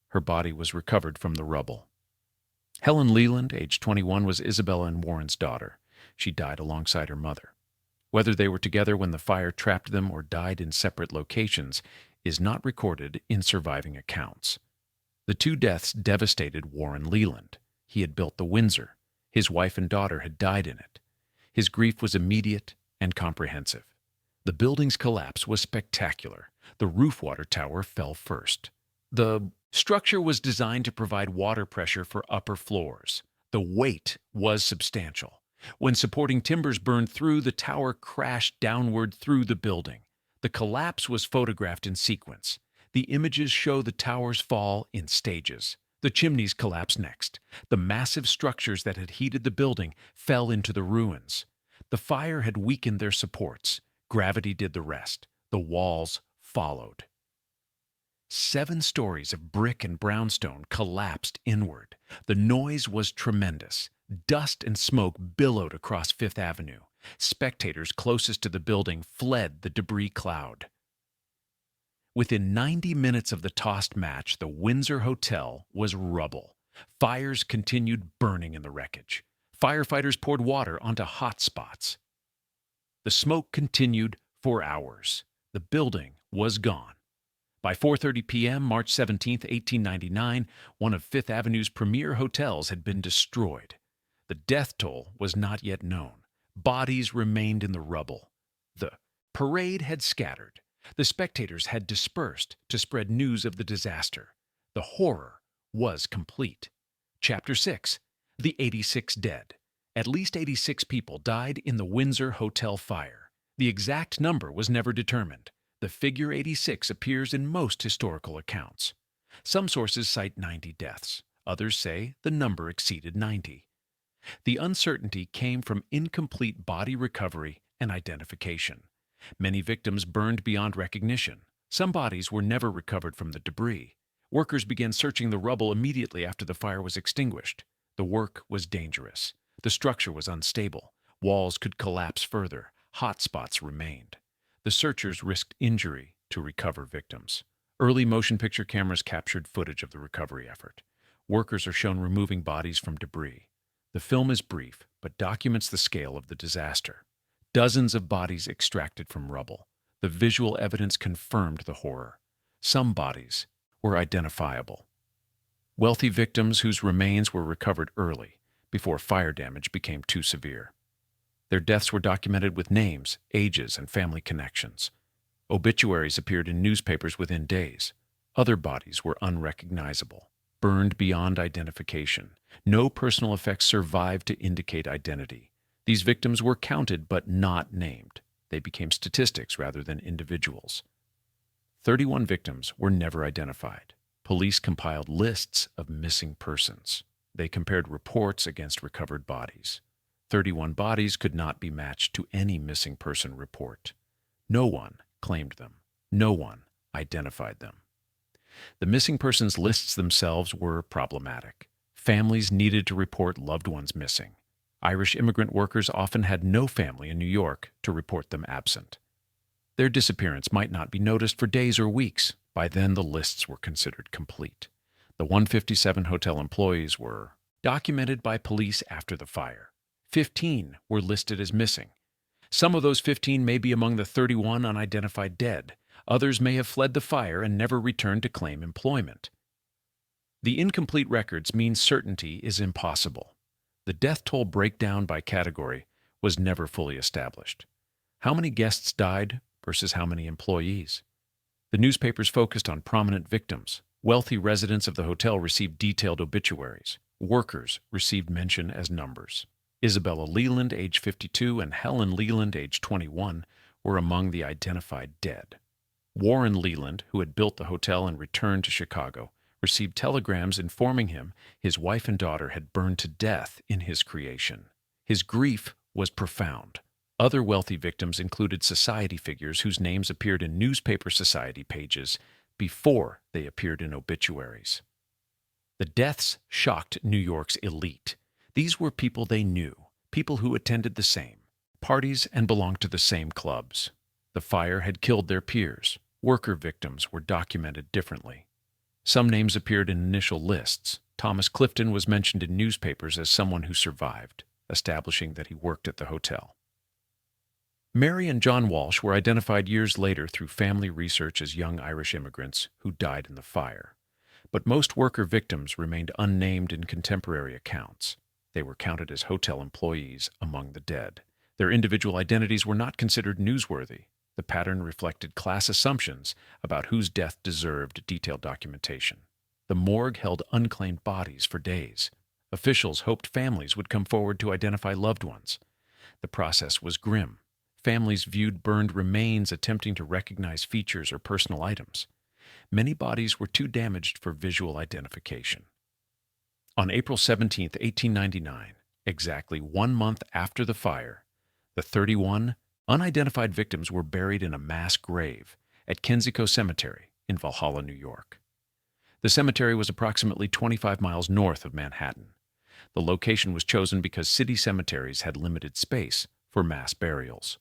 Speaker 1: Her body was recovered from the rubble. Helen Leland, age 21, was Isabella and Warren's daughter. She died alongside her mother. Whether they were together when the fire trapped them or died in separate locations is not recorded in surviving accounts. The two deaths devastated Warren Leland. He had built the Windsor. His wife and daughter had died in it. His grief was immediate and comprehensive. The building's collapse was spectacular. The roof water tower fell first. The structure was designed to provide water pressure for upper floors. The weight was substantial. When supporting timbers burned through, the tower crashed downward through the building. The collapse was photographed in sequence. The images show the tower's fall in stages. The chimneys collapsed next. The massive structures that had heated the building fell into the ruins. The fire had weakened their supports. Gravity did the rest. The walls followed. 7 stories of brick and brownstone collapsed inward. The noise was tremendous. Dust and smoke billowed across Fifth Avenue. Spectators closest to the building fled the debris cloud. Within 90 minutes of the tossed match, the Windsor Hotel was rubble. Fires continued burning in the wreckage. Firefighters poured water onto hot spots. The smoke continued for hours. The building was gone. By 4:30 p.m., March 17, 1899, one of Fifth Avenue's premier hotels had been destroyed. The death toll was not yet known. Bodies remained in the rubble. The parade had scattered. The spectators had dispersed to spread news of the disaster. The horror was complete. Chapter 6. The 86 Dead. At least 86 people died in the Windsor Hotel fire. The exact number was never determined. The figure 86 appears in most historical accounts. Some sources cite 90 deaths. Others say the number exceeded 90. The uncertainty came from incomplete body recovery and identification. Many victims burned beyond recognition. Some bodies were never recovered from the debris. Workers began searching the rubble immediately after the fire was extinguished. The work was dangerous. The structure was unstable. Walls could collapse further. Hot spots remained. The searchers risked injury to recover victims. Early motion picture cameras captured footage of the recovery effort. Workers are shown removing bodies from debris. The film is brief, but documents the scale of the disaster. Dozens of bodies extracted from rubble. The visual evidence confirmed the horror. Some bodies were identifiable. Wealthy victims whose remains were recovered early, before fire damage became too severe. Their deaths were documented with names, ages, and family connections. Obituaries appeared in newspapers within days. Other bodies were unrecognizable, burned beyond identification. No personal effects survived to indicate identity. These victims were counted but not named. They became statistics rather than individuals. 31 victims were never identified. Police compiled lists of missing persons. They compared reports against recovered bodies. 31 bodies could not be matched to any missing person report. No one claimed them. No one identified them. The missing persons lists themselves were problematic. Families needed to report loved ones missing. Irish immigrant workers often had no family in New York to report them absent. Their disappearance might not be noticed for days or weeks. By then, the lists were considered complete. The 157 hotel employees were documented by police after the fire. 15 were listed as missing. Some of those 15 may be among the 31 unidentified dead. Others may have fled the fire and never returned to claim employment. The incomplete records mean certainty is impossible. The death toll breakdown by category was never fully established. How many guests died versus how many employees? The newspapers focused on prominent victims. Wealthy residents of the hotel received detailed obituaries. Workers received mention as numbers. Isabella Leland, age 52, and Helen Leland, age 21, were among the identified dead. Warren Leland, who had built the hotel and returned to Chicago, received telegrams informing him his wife and daughter had burned to death in his creation. His grief was profound. Other wealthy victims included society figures whose names appeared in newspaper society pages before they appeared in obituaries. The deaths shocked New York's elite. These were people they knew, people who attended the same parties and belonged to the same clubs. The fire had killed their peers. Worker victims were documented differently. Some names appeared in initial lists. Thomas Clifton was mentioned in newspapers as someone who survived, establishing that he worked at the hotel. Mary and John Walsh were identified years later through family research as young Irish immigrants who died in the fire. But most worker victims remained unnamed in contemporary accounts. They were counted as hotel employees among the dead. Their individual identities were not considered newsworthy. The pattern reflected class assumptions about whose death deserved detailed documentation. The morgue held unclaimed bodies for days. Officials hoped families would come forward to identify loved ones. The process was grim. Families viewed burned remains attempting to recognize features or personal items. Many bodies were too damaged for visual identification. On April 17, 1899, exactly 1 month after the fire, the 31 unidentified victims were buried in a mass grave at Kensico Cemetery in Valhalla, New York. The cemetery was approximately 25 miles north of Manhattan. The location was chosen because city cemeteries had limited space for mass burials.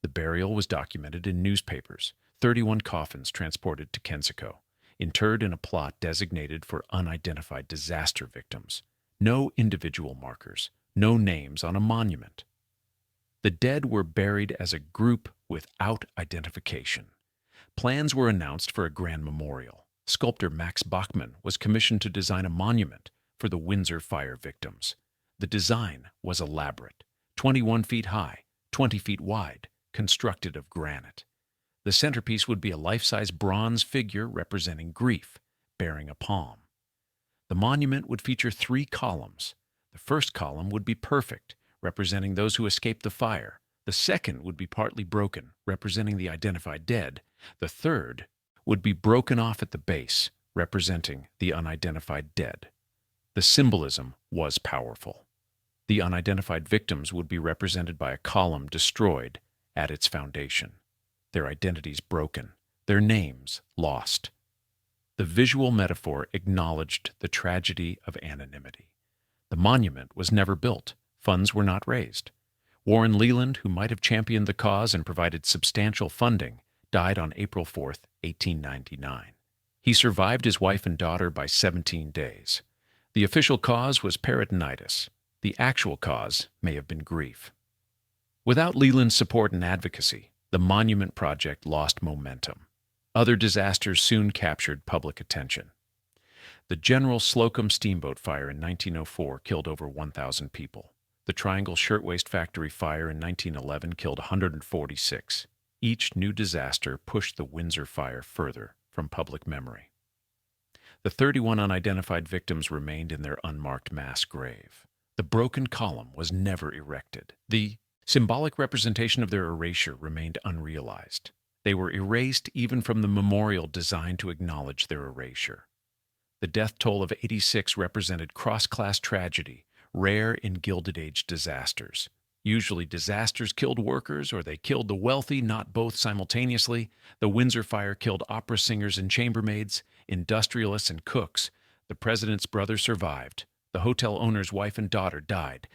Speaker 1: The burial was documented in newspapers. 31 coffins transported to Kensico, interred in a plot designated for unidentified disaster victims. No individual markers, no names on a monument. The dead were buried as a group without identification. Plans were announced for a grand memorial. Sculptor Max Bachmann was commissioned to design a monument for the Windsor fire victims. The design was elaborate, 21 feet high, 20 feet wide, constructed of granite. The centerpiece would be a life-size bronze figure representing grief, bearing a palm. The monument would feature 3 columns. The first column would be perfect, representing those who escaped the fire. The second would be partly broken, representing the identified dead. The third would be broken off at the base, representing the unidentified dead. The symbolism was powerful. The unidentified victims would be represented by a column destroyed at its foundation, their identities broken, their names lost. The visual metaphor acknowledged the tragedy of anonymity. The monument was never built. Funds were not raised. Warren Leland, who might have championed the cause and provided substantial funding, died on April 4, 1899. He survived his wife and daughter by 17 days. The official cause was peritonitis. The actual cause may have been grief. Without Leland's support and advocacy, the monument project lost momentum. Other disasters soon captured public attention. The General Slocum Steamboat Fire in 1904 killed over 1,000 people. The Triangle Shirtwaist Factory Fire in 1911 killed 146. Each new disaster pushed the Windsor fire further from public memory. The 31 unidentified victims remained in their unmarked mass grave. The broken column was never erected. The symbolic representation of their erasure remained unrealized. They were erased even from the memorial designed to acknowledge their erasure. The death toll of 86 represented cross-class tragedy, rare in Gilded Age disasters. Usually disasters killed workers or they killed the wealthy, not both simultaneously. The Windsor fire killed opera singers and chambermaids, industrialists and cooks. The president's brother survived. The hotel owner's wife and daughter died.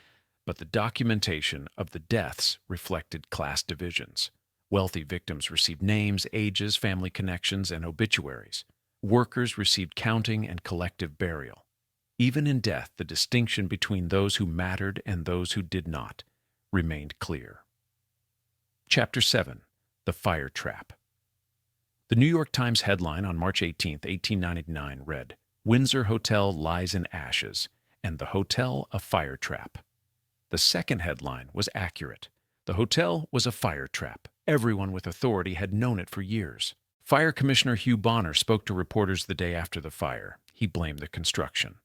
Speaker 1: but the documentation of the deaths reflected class divisions. Wealthy victims received names, ages, family connections, and obituaries. Workers received counting and collective burial. Even in death, the distinction between those who mattered and those who did not remained clear. Chapter 7. The Fire Trap. The New York Times headline on March 18, 1899 read, "Windsor Hotel lies in ashes, and the hotel a fire trap." The second headline was accurate. The hotel was a fire trap. Everyone with authority had known it for years. Fire Commissioner Hugh Bonner spoke to reporters the day after the fire. He blamed the construction.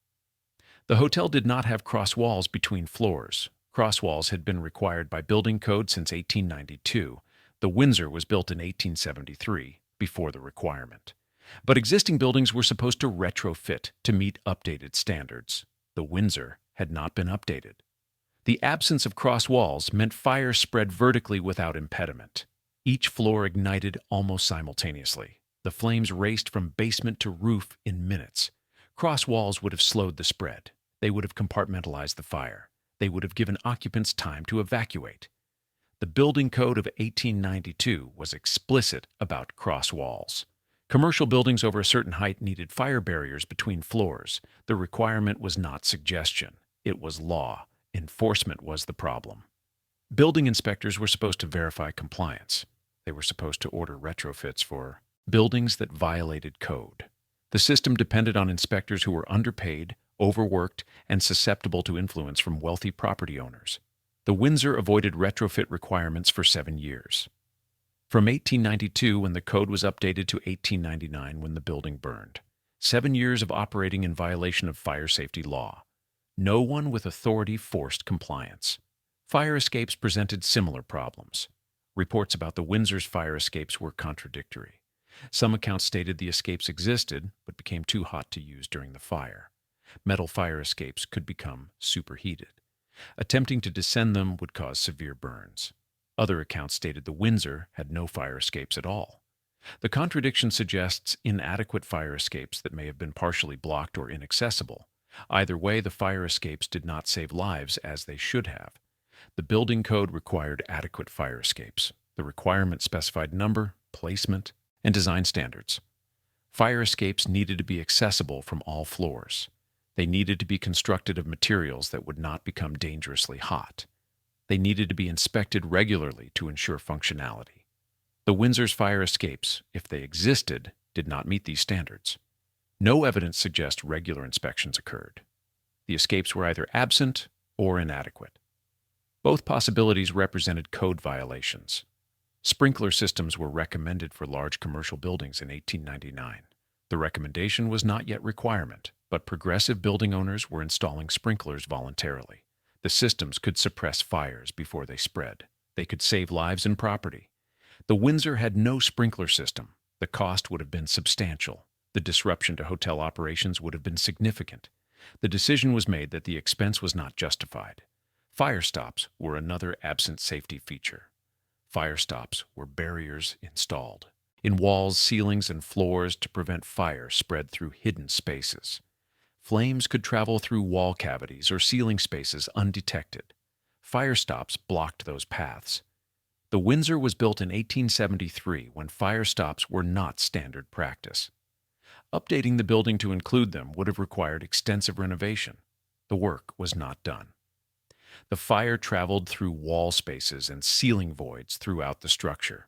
Speaker 1: The hotel did not have cross walls between floors. Cross walls had been required by building code since 1892. The Windsor was built in 1873, before the requirement. But existing buildings were supposed to retrofit to meet updated standards. The Windsor had not been updated. The absence of cross walls meant fire spread vertically without impediment. Each floor ignited almost simultaneously. The flames raced from basement to roof in minutes. Cross walls would have slowed the spread. They would have compartmentalized the fire. They would have given occupants time to evacuate. The building code of 1892 was explicit about cross walls. Commercial buildings over a certain height needed fire barriers between floors. The requirement was not suggestion. It was law. Enforcement was the problem. Building inspectors were supposed to verify compliance. They were supposed to order retrofits for buildings that violated code. The system depended on inspectors who were underpaid, overworked, and susceptible to influence from wealthy property owners. The Windsor avoided retrofit requirements for 7 years. From 1892, when the code was updated, to 1899, when the building burned. 7 years of operating in violation of fire safety law. No one with authority forced compliance. Fire escapes presented similar problems. Reports about the Windsor's fire escapes were contradictory. Some accounts stated the escapes existed, but became too hot to use during the fire. Metal fire escapes could become superheated. Attempting to descend them would cause severe burns. Other accounts stated the Windsor had no fire escapes at all. The contradiction suggests inadequate fire escapes that may have been partially blocked or inaccessible. Either way, the fire escapes did not save lives as they should have. The building code required adequate fire escapes. The requirement specified number, placement, and design standards. Fire escapes needed to be accessible from all floors. They needed to be constructed of materials that would not become dangerously hot. They needed to be inspected regularly to ensure functionality. The Windsor's fire escapes, if they existed, did not meet these standards. No evidence suggests regular inspections occurred. The escapes were either absent or inadequate. Both possibilities represented code violations. Sprinkler systems were recommended for large commercial buildings in 1899. The recommendation was not yet requirement, but progressive building owners were installing sprinklers voluntarily. The systems could suppress fires before they spread. They could save lives and property. The Windsor had no sprinkler system. The cost would have been substantial. The disruption to hotel operations would have been significant. The decision was made that the expense was not justified. Fire stops were another absent safety feature. Fire stops were barriers installed in walls, ceilings, and floors to prevent fire spread through hidden spaces. Flames could travel through wall cavities or ceiling spaces undetected. Fire stops blocked those paths. The Windsor was built in 1873 when fire stops were not standard practice. Updating the building to include them would have required extensive renovation. The work was not done. The fire traveled through wall spaces and ceiling voids throughout the structure.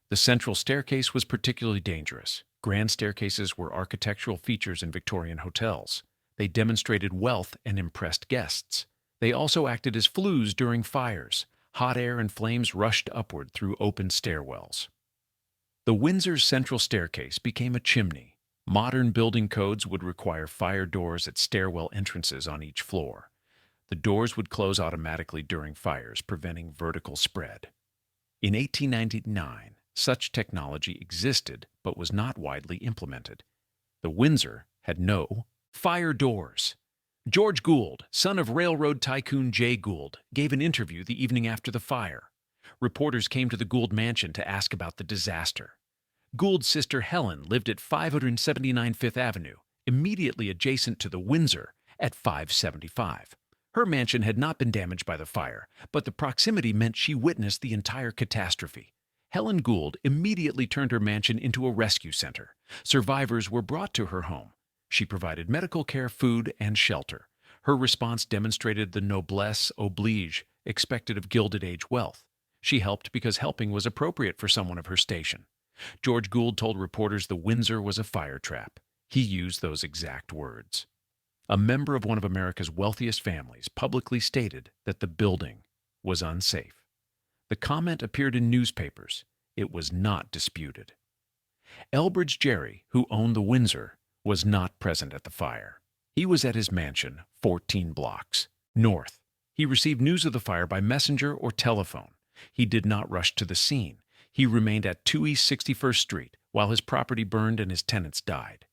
Speaker 1: The central staircase was particularly dangerous. Grand staircases were architectural features in Victorian hotels. They demonstrated wealth and impressed guests. They also acted as flues during fires. Hot air and flames rushed upward through open stairwells. The Windsor's central staircase became a chimney. Modern building codes would require fire doors at stairwell entrances on each floor. The doors would close automatically during fires, preventing vertical spread. In 1899, such technology existed but was not widely implemented. The Windsor had no fire doors. George Gould, son of railroad tycoon Jay Gould, gave an interview the evening after the fire. Reporters came to the Gould mansion to ask about the disaster. Gould's sister Helen lived at 579 Fifth Avenue, immediately adjacent to the Windsor at 575. Her mansion had not been damaged by the fire, but the proximity meant she witnessed the entire catastrophe. Helen Gould immediately turned her mansion into a rescue center. Survivors were brought to her home. She provided medical care, food, and shelter. Her response demonstrated the noblesse oblige expected of Gilded Age wealth. She helped because helping was appropriate for someone of her station. George Gould told reporters the Windsor was a fire trap. He used those exact words. A member of one of America's wealthiest families publicly stated that the building was unsafe. The comment appeared in newspapers. It was not disputed. Elbridge Gerry, who owned the Windsor, was not present at the fire. He was at his mansion 14 blocks north. He received news of the fire by messenger or telephone. He did not rush to the scene. He remained at 2 East 61st Street while his property burned and his tenants died.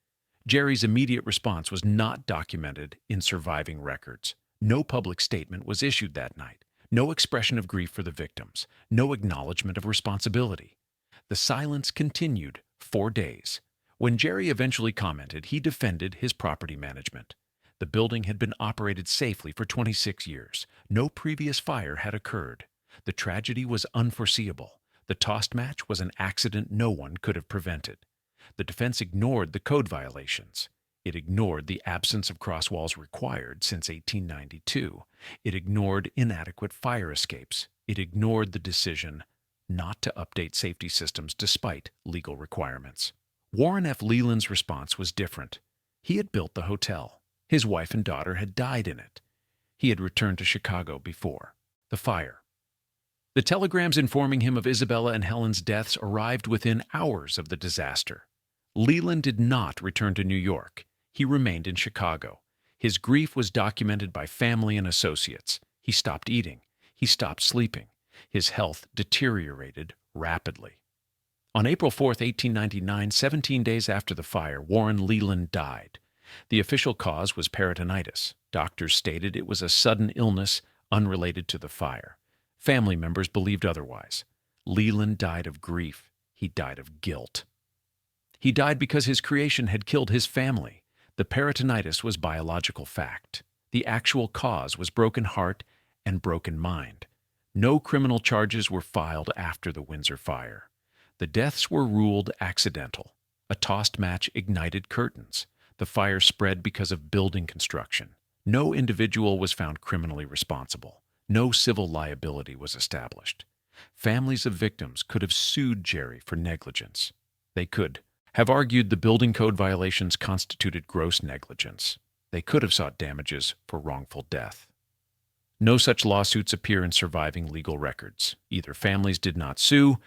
Speaker 1: Gerry's immediate response was not documented in surviving records. No public statement was issued that night. No expression of grief for the victims. No acknowledgement of responsibility. The silence continued 4 days. When Gerry eventually commented, he defended his property management. The building had been operated safely for 26 years. No previous fire had occurred. The tragedy was unforeseeable. The tossed match was an accident no one could have prevented. The defense ignored the code violations. It ignored the absence of crosswalls required since 1892. It ignored inadequate fire escapes. It ignored the decision not to update safety systems despite legal requirements. Warren F. Leland's response was different. He had built the hotel. His wife and daughter had died in it. He had returned to Chicago before the fire. The telegrams informing him of Isabella and Helen's deaths arrived within hours of the disaster. Leland did not return to New York. He remained in Chicago. His grief was documented by family and associates. He stopped eating. He stopped sleeping. His health deteriorated rapidly. On April 4, 1899, 17 days after the fire, Warren Leland died. The official cause was peritonitis. Doctors stated it was a sudden illness unrelated to the fire. Family members believed otherwise. Leland died of grief. He died of guilt. He died because his creation had killed his family. The peritonitis was biological fact. The actual cause was broken heart and broken mind. No criminal charges were filed after the Windsor fire. The deaths were ruled accidental. A tossed match ignited curtains. The fire spread because of building construction. No individual was found criminally responsible. No civil liability was established. Families of victims could have sued Gerry for negligence. They could have argued the building code violations constituted gross negligence. They could have sought damages for wrongful death. No such lawsuits appear in surviving legal records. Either families did not sue,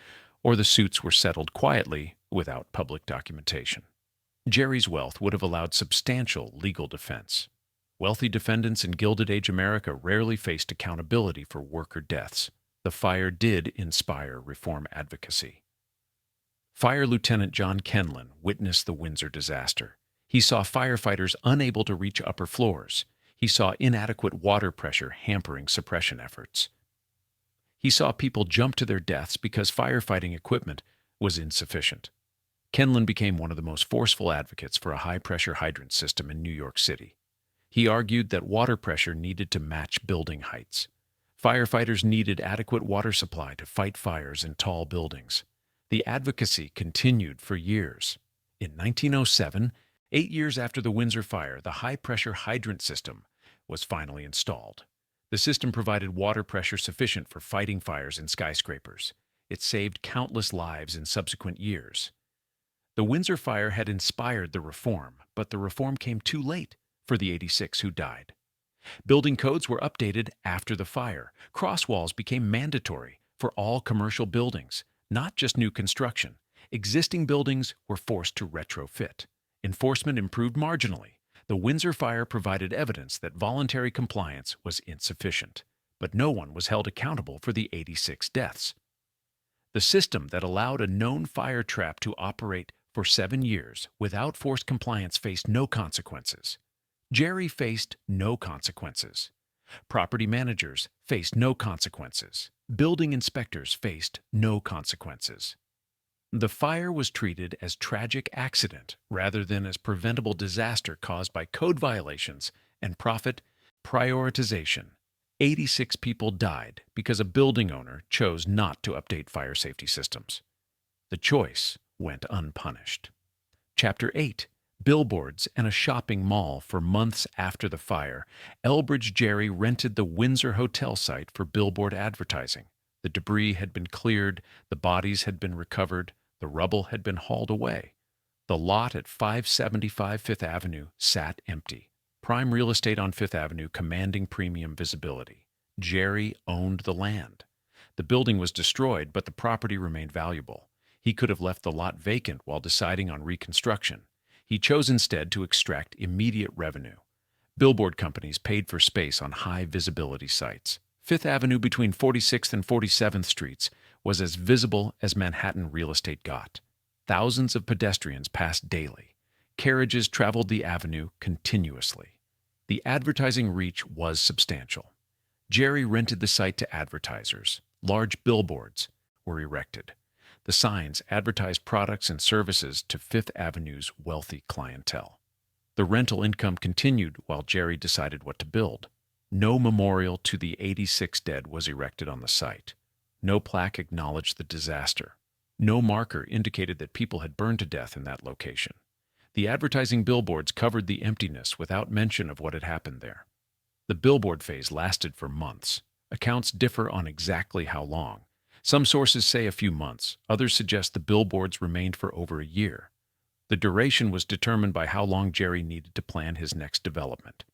Speaker 1: or the suits were settled quietly without public documentation. Gerry's wealth would have allowed substantial legal defense. Wealthy defendants in Gilded Age America rarely faced accountability for worker deaths. The fire did inspire reform advocacy. Fire Lieutenant John Kenlin witnessed the Windsor disaster. He saw firefighters unable to reach upper floors. He saw inadequate water pressure hampering suppression efforts. He saw people jump to their deaths because firefighting equipment was insufficient. Kenlin became one of the most forceful advocates for a high-pressure hydrant system in New York City. He argued that water pressure needed to match building heights. Firefighters needed adequate water supply to fight fires in tall buildings. The advocacy continued for years. In 1907, 8 years after the Windsor fire, the high-pressure hydrant system was finally installed. The system provided water pressure sufficient for fighting fires in skyscrapers. It saved countless lives in subsequent years. The Windsor fire had inspired the reform, but the reform came too late for the 86 who died. Building codes were updated after the fire. Crosswalls became mandatory for all commercial buildings, not just new construction. Existing buildings were forced to retrofit. Enforcement improved marginally. The Windsor fire provided evidence that voluntary compliance was insufficient, but no one was held accountable for the 86 deaths. The system that allowed a known fire trap to operate for 7 years without forced compliance faced no consequences. Gerry faced no consequences. Property managers faced no consequences. Building inspectors faced no consequences. The fire was treated as tragic accident rather than as preventable disaster caused by code violations and profit Prioritization. 86 people died because a building owner chose not to update fire safety systems. The choice went unpunished. Chapter 8. Billboards and a shopping mall. For months after the fire, Elbridge Gerry rented the Windsor hotel site for billboard advertising. The debris had been cleared, the bodies had been recovered, the rubble had been hauled away. The lot at 575 Fifth Avenue sat empty. Prime real estate on Fifth Avenue commanding premium visibility. Gerry owned the land. The building was destroyed, but the property remained valuable. He could have left the lot vacant while deciding on reconstruction. He chose instead to extract immediate revenue. Billboard companies paid for space on high-visibility sites. Fifth Avenue between 46th and 47th Streets was as visible as Manhattan real estate got. Thousands of pedestrians passed daily. Carriages traveled the avenue continuously. The advertising reach was substantial. Gerry rented the site to advertisers. Large billboards were erected. The signs advertised products and services to Fifth Avenue's wealthy clientele. The rental income continued while Gerry decided what to build. No memorial to the 86 dead was erected on the site. No plaque acknowledged the disaster. No marker indicated that people had burned to death in that location. The advertising billboards covered the emptiness without mention of what had happened there. The billboard phase lasted for months. Accounts differ on exactly how long. Some sources say a few months. Others suggest the billboards remained for over a year. The duration was determined by how long Gerry needed to plan his next development.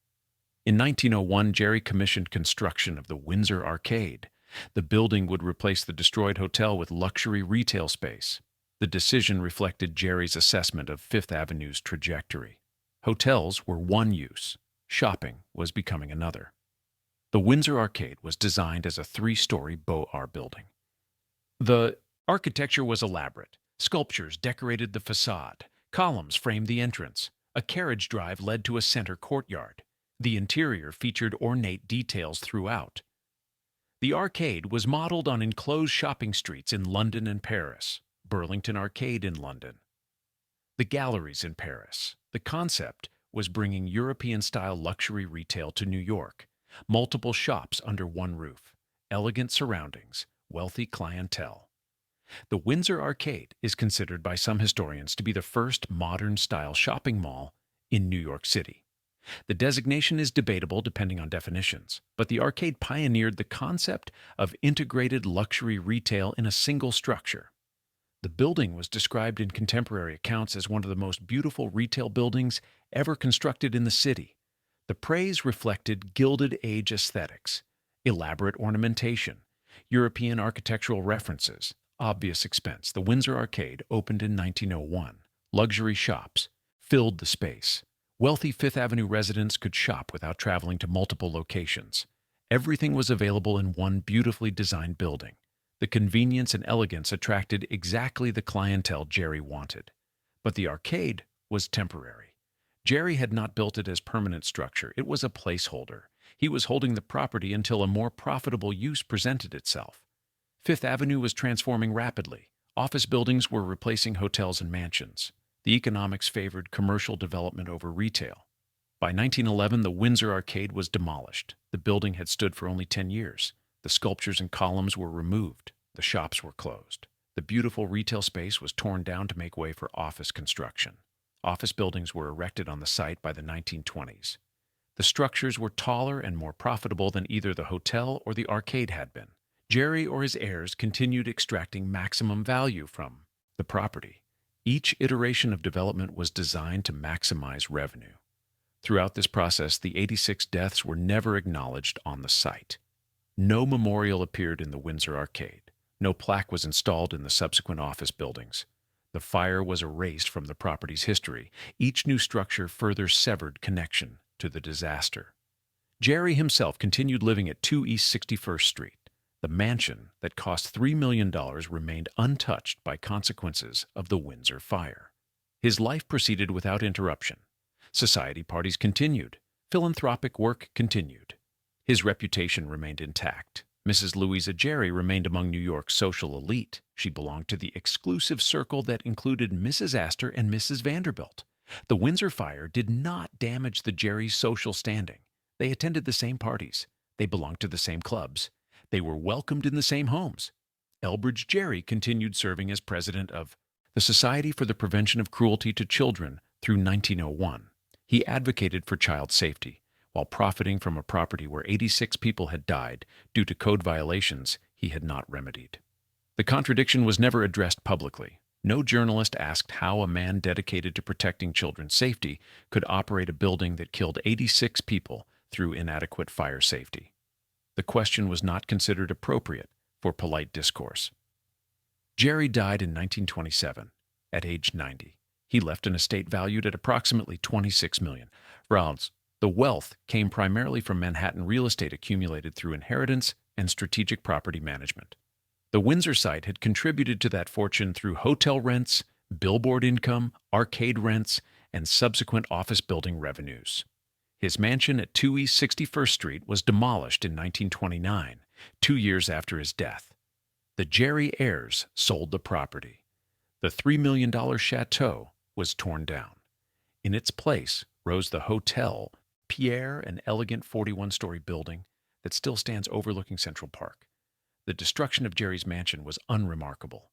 Speaker 1: In 1901, Gerry commissioned construction of the Windsor Arcade. The building would replace the destroyed hotel with luxury retail space. The decision reflected Gerry's assessment of Fifth Avenue's trajectory. Hotels were one use. Shopping was becoming another. The Windsor Arcade was designed as a 3-story Beaux-Arts building. The architecture was elaborate. Sculptures decorated the facade. Columns framed the entrance. A carriage drive led to a center courtyard. The interior featured ornate details throughout. The arcade was modeled on enclosed shopping streets in London and Paris. Burlington Arcade in London. The galleries in Paris. The concept was bringing European-style luxury retail to New York. Multiple shops under one roof. Elegant surroundings. Wealthy clientele. The Windsor Arcade is considered by some historians to be the first modern-style shopping mall in New York City. The designation is debatable depending on definitions, but the arcade pioneered the concept of integrated luxury retail in a single structure. The building was described in contemporary accounts as one of the most beautiful retail buildings ever constructed in the city. The praise reflected Gilded Age aesthetics, elaborate ornamentation, European architectural references, obvious expense. The Windsor Arcade opened in 1901. Luxury shops filled the space. Wealthy Fifth Avenue residents could shop without traveling to multiple locations. Everything was available in one beautifully designed building. The convenience and elegance attracted exactly the clientele Gerry wanted. But the arcade was temporary. Gerry had not built it as permanent structure. It was a placeholder. He was holding the property until a more profitable use presented itself. Fifth Avenue was transforming rapidly. Office buildings were replacing hotels and mansions. The economics favored commercial development over retail. By 1911, the Windsor Arcade was demolished. The building had stood for only 10 years. The sculptures and columns were removed. The shops were closed. The beautiful retail space was torn down to make way for office construction. Office buildings were erected on the site by the 1920s. The structures were taller and more profitable than either the hotel or the arcade had been. Gerry or his heirs continued extracting maximum value from the property. Each iteration of development was designed to maximize revenue. Throughout this process, the 86 deaths were never acknowledged on the site. No memorial appeared in the Windsor Arcade. No plaque was installed in the subsequent office buildings. The fire was erased from the property's history. Each new structure further severed connection to the disaster. Gerry himself continued living at 2 East 61st Street. The mansion that cost $3 million remained untouched by consequences of the Windsor fire. His life proceeded without interruption. Society parties continued. Philanthropic work continued. His reputation remained intact. Mrs. Louisa Gerry remained among New York's social elite. She belonged to the exclusive circle that included Mrs. Astor and Mrs. Vanderbilt. The Windsor fire did not damage the Gerry's social standing. They attended the same parties. They belonged to the same clubs. They were welcomed in the same homes. Elbridge Gerry continued serving as president of the Society for the Prevention of Cruelty to Children through 1901. He advocated for child safety, while profiting from a property where 86 people had died due to code violations he had not remedied. The contradiction was never addressed publicly. No journalist asked how a man dedicated to protecting children's safety could operate a building that killed 86 people through inadequate fire safety. The question was not considered appropriate for polite discourse. Gerry died in 1927, at age 90. He left an estate valued at approximately $26 million. The wealth came primarily from Manhattan real estate accumulated through inheritance and strategic property management. The Windsor site had contributed to that fortune through hotel rents, billboard income, arcade rents, and subsequent office building revenues. His mansion at 2 East 61st Street was demolished in 1929, 2 years after his death. The Gerry heirs sold the property. The $3 million chateau was torn down. In its place rose the Hotel Pierre, an elegant 41-story building that still stands overlooking Central Park. The destruction of Gerry's mansion was unremarkable.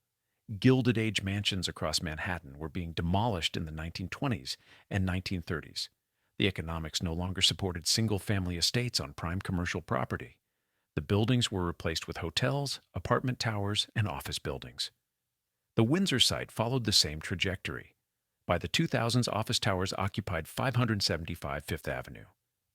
Speaker 1: Gilded Age mansions across Manhattan were being demolished in the 1920s and 1930s. The economics no longer supported single-family estates on prime commercial property. The buildings were replaced with hotels, apartment towers, and office buildings. The Windsor site followed the same trajectory. By the 2000s, office towers occupied 575 Fifth Avenue.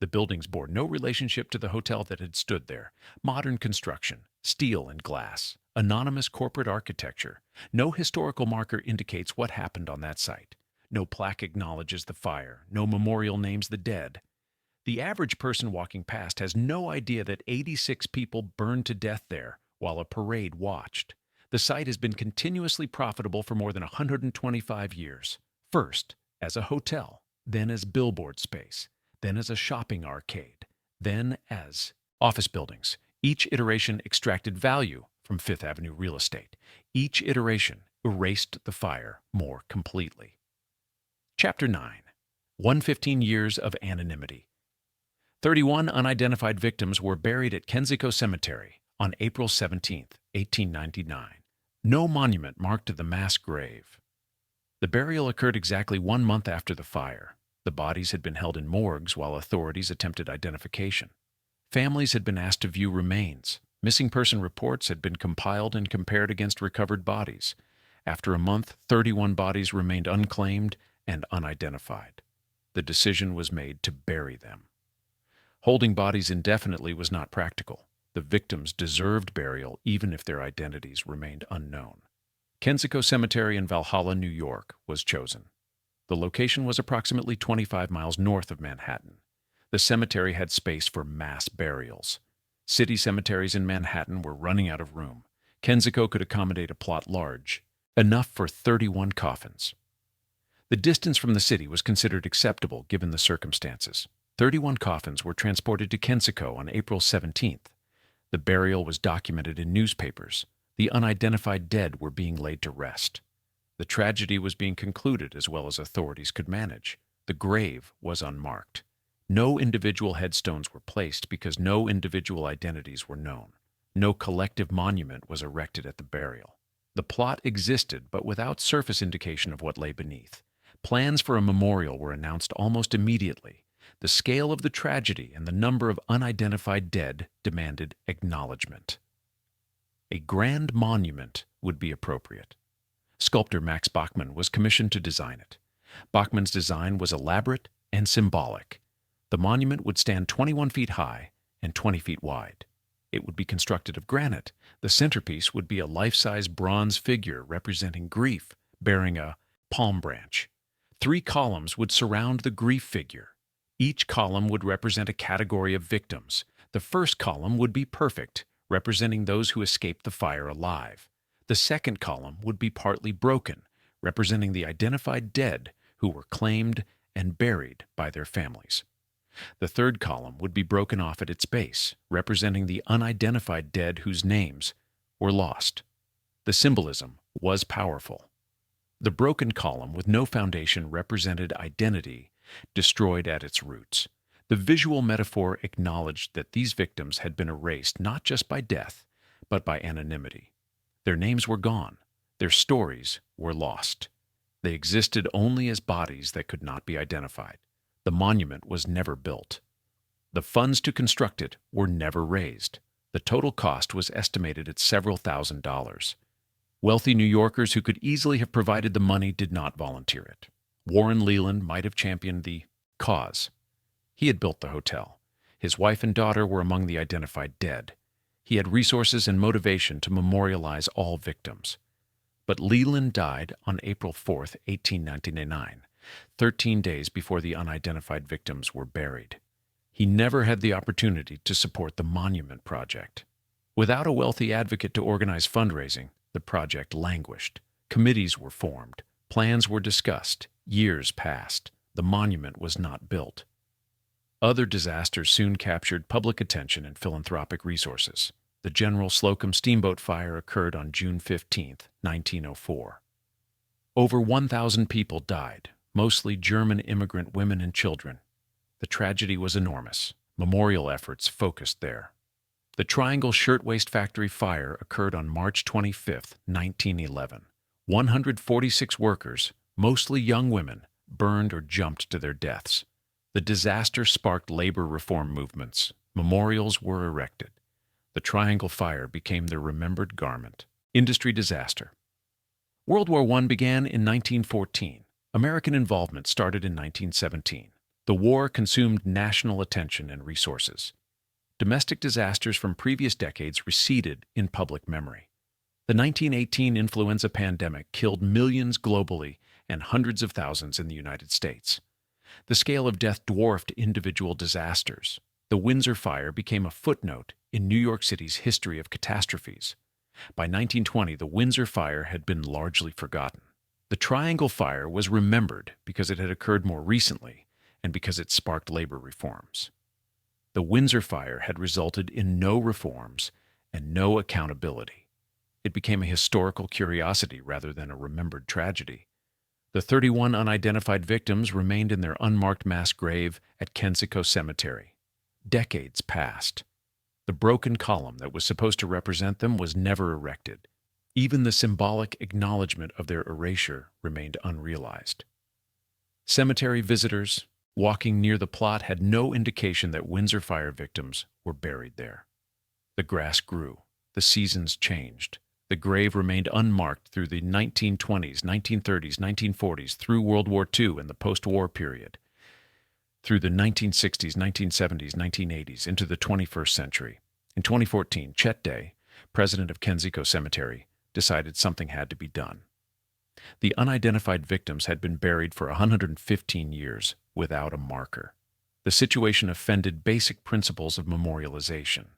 Speaker 1: The buildings bore no relationship to the hotel that had stood there. Modern construction, steel and glass, anonymous corporate architecture. No historical marker indicates what happened on that site. No plaque acknowledges the fire. No memorial names the dead. The average person walking past has no idea that 86 people burned to death there while a parade watched. The site has been continuously profitable for more than 125 years. First, as a hotel, then as billboard space, then as a shopping arcade, then as office buildings. Each iteration extracted value from Fifth Avenue real estate. Each iteration erased the fire more completely. Chapter 9. 115 Years of Anonymity. 31 unidentified victims were buried at Kensico Cemetery on April 17, 1899. No monument marked the mass grave. The burial occurred exactly 1 month after the fire. The bodies had been held in morgues while authorities attempted identification. Families had been asked to view remains. Missing person reports had been compiled and compared against recovered bodies. After a month, 31 bodies remained unclaimed and unidentified. The decision was made to bury them. Holding bodies indefinitely was not practical. The victims deserved burial even if their identities remained unknown. Kensico Cemetery in Valhalla, New York, was chosen. The location was approximately 25 miles north of Manhattan. The cemetery had space for mass burials. City cemeteries in Manhattan were running out of room. Kensico could accommodate a plot large, enough for 31 coffins. The distance from the city was considered acceptable given the circumstances. 31 coffins were transported to Kensico on April 17th. The burial was documented in newspapers. The unidentified dead were being laid to rest. The tragedy was being concluded as well as authorities could manage. The grave was unmarked. No individual headstones were placed because no individual identities were known. No collective monument was erected at the burial. The plot existed, but without surface indication of what lay beneath. Plans for a memorial were announced almost immediately. The scale of the tragedy and the number of unidentified dead demanded acknowledgement. A grand monument would be appropriate. Sculptor Max Bachmann was commissioned to design it. Bachmann's design was elaborate and symbolic. The monument would stand 21 feet high and 20 feet wide. It would be constructed of granite. The centerpiece would be a life-size bronze figure representing grief, bearing a palm branch. 3 columns would surround the grief figure. Each column would represent a category of victims. The first column would be perfect, representing those who escaped the fire alive. The second column would be partly broken, representing the identified dead who were claimed and buried by their families. The third column would be broken off at its base, representing the unidentified dead whose names were lost. The symbolism was powerful. The broken column with no foundation represented identity destroyed at its roots. The visual metaphor acknowledged that these victims had been erased not just by death, but by anonymity. Their names were gone. Their stories were lost. They existed only as bodies that could not be identified. The monument was never built. The funds to construct it were never raised. The total cost was estimated at several $1,000s. Wealthy New Yorkers who could easily have provided the money did not volunteer it. Warren Leland might have championed the cause. He had built the hotel. His wife and daughter were among the identified dead. He had resources and motivation to memorialize all victims. But Leland died on April 4, 1899, 13 days before the unidentified victims were buried. He never had the opportunity to support the monument project. Without a wealthy advocate to organize fundraising, the project languished. Committees were formed. Plans were discussed. Years passed. The monument was not built. Other disasters soon captured public attention and philanthropic resources. The General Slocum Steamboat Fire occurred on June 15, 1904. Over 1,000 people died, mostly German immigrant women and children. The tragedy was enormous. Memorial efforts focused there. The Triangle Shirtwaist Factory fire occurred on March 25, 1911. 146 workers, mostly young women, burned or jumped to their deaths. The disaster sparked labor reform movements. Memorials were erected. The Triangle Fire became their remembered garment. Industry disaster. World War I began in 1914. American involvement started in 1917. The war consumed national attention and resources. Domestic disasters from previous decades receded in public memory. The 1918 influenza pandemic killed millions globally and hundreds of thousands in the United States. The scale of death dwarfed individual disasters. The Windsor fire became a footnote in New York City's history of catastrophes. By 1920, the Windsor fire had been largely forgotten. The Triangle Fire was remembered because it had occurred more recently and because it sparked labor reforms. The Windsor fire had resulted in no reforms and no accountability. It became a historical curiosity rather than a remembered tragedy. The 31 unidentified victims remained in their unmarked mass grave at Kensico Cemetery. Decades passed. The broken column that was supposed to represent them was never erected. Even the symbolic acknowledgement of their erasure remained unrealized. Cemetery visitors walking near the plot had no indication that Windsor fire victims were buried there. The grass grew. The seasons changed. The grave remained unmarked through the 1920s, 1930s, 1940s, through World War II and the post-war period, through the 1960s, 1970s, 1980s, into the 21st century. In 2014, Chet Day, president of Kensico Cemetery, decided something had to be done. The unidentified victims had been buried for 115 years without a marker. The situation offended basic principles of memorialization.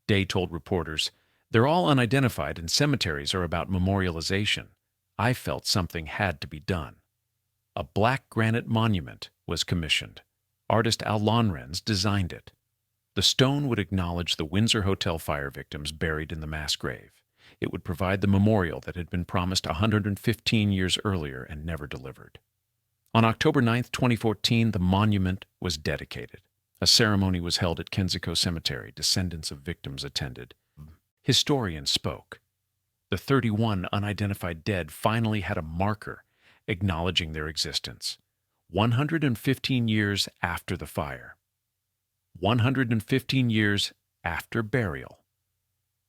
Speaker 1: Day told reporters, "They're all unidentified and cemeteries are about memorialization. I felt something had to be done." A black granite monument was commissioned. Artist Al Lorenz designed it. The stone would acknowledge the Windsor Hotel fire victims buried in the mass grave. It would provide the memorial that had been promised 115 years earlier and never delivered. On October 9, 2014, the monument was dedicated. A ceremony was held at Kensico Cemetery. Descendants of victims attended. Historians spoke. The 31 unidentified dead finally had a marker acknowledging their existence. 115 years after the fire. 115 years after burial.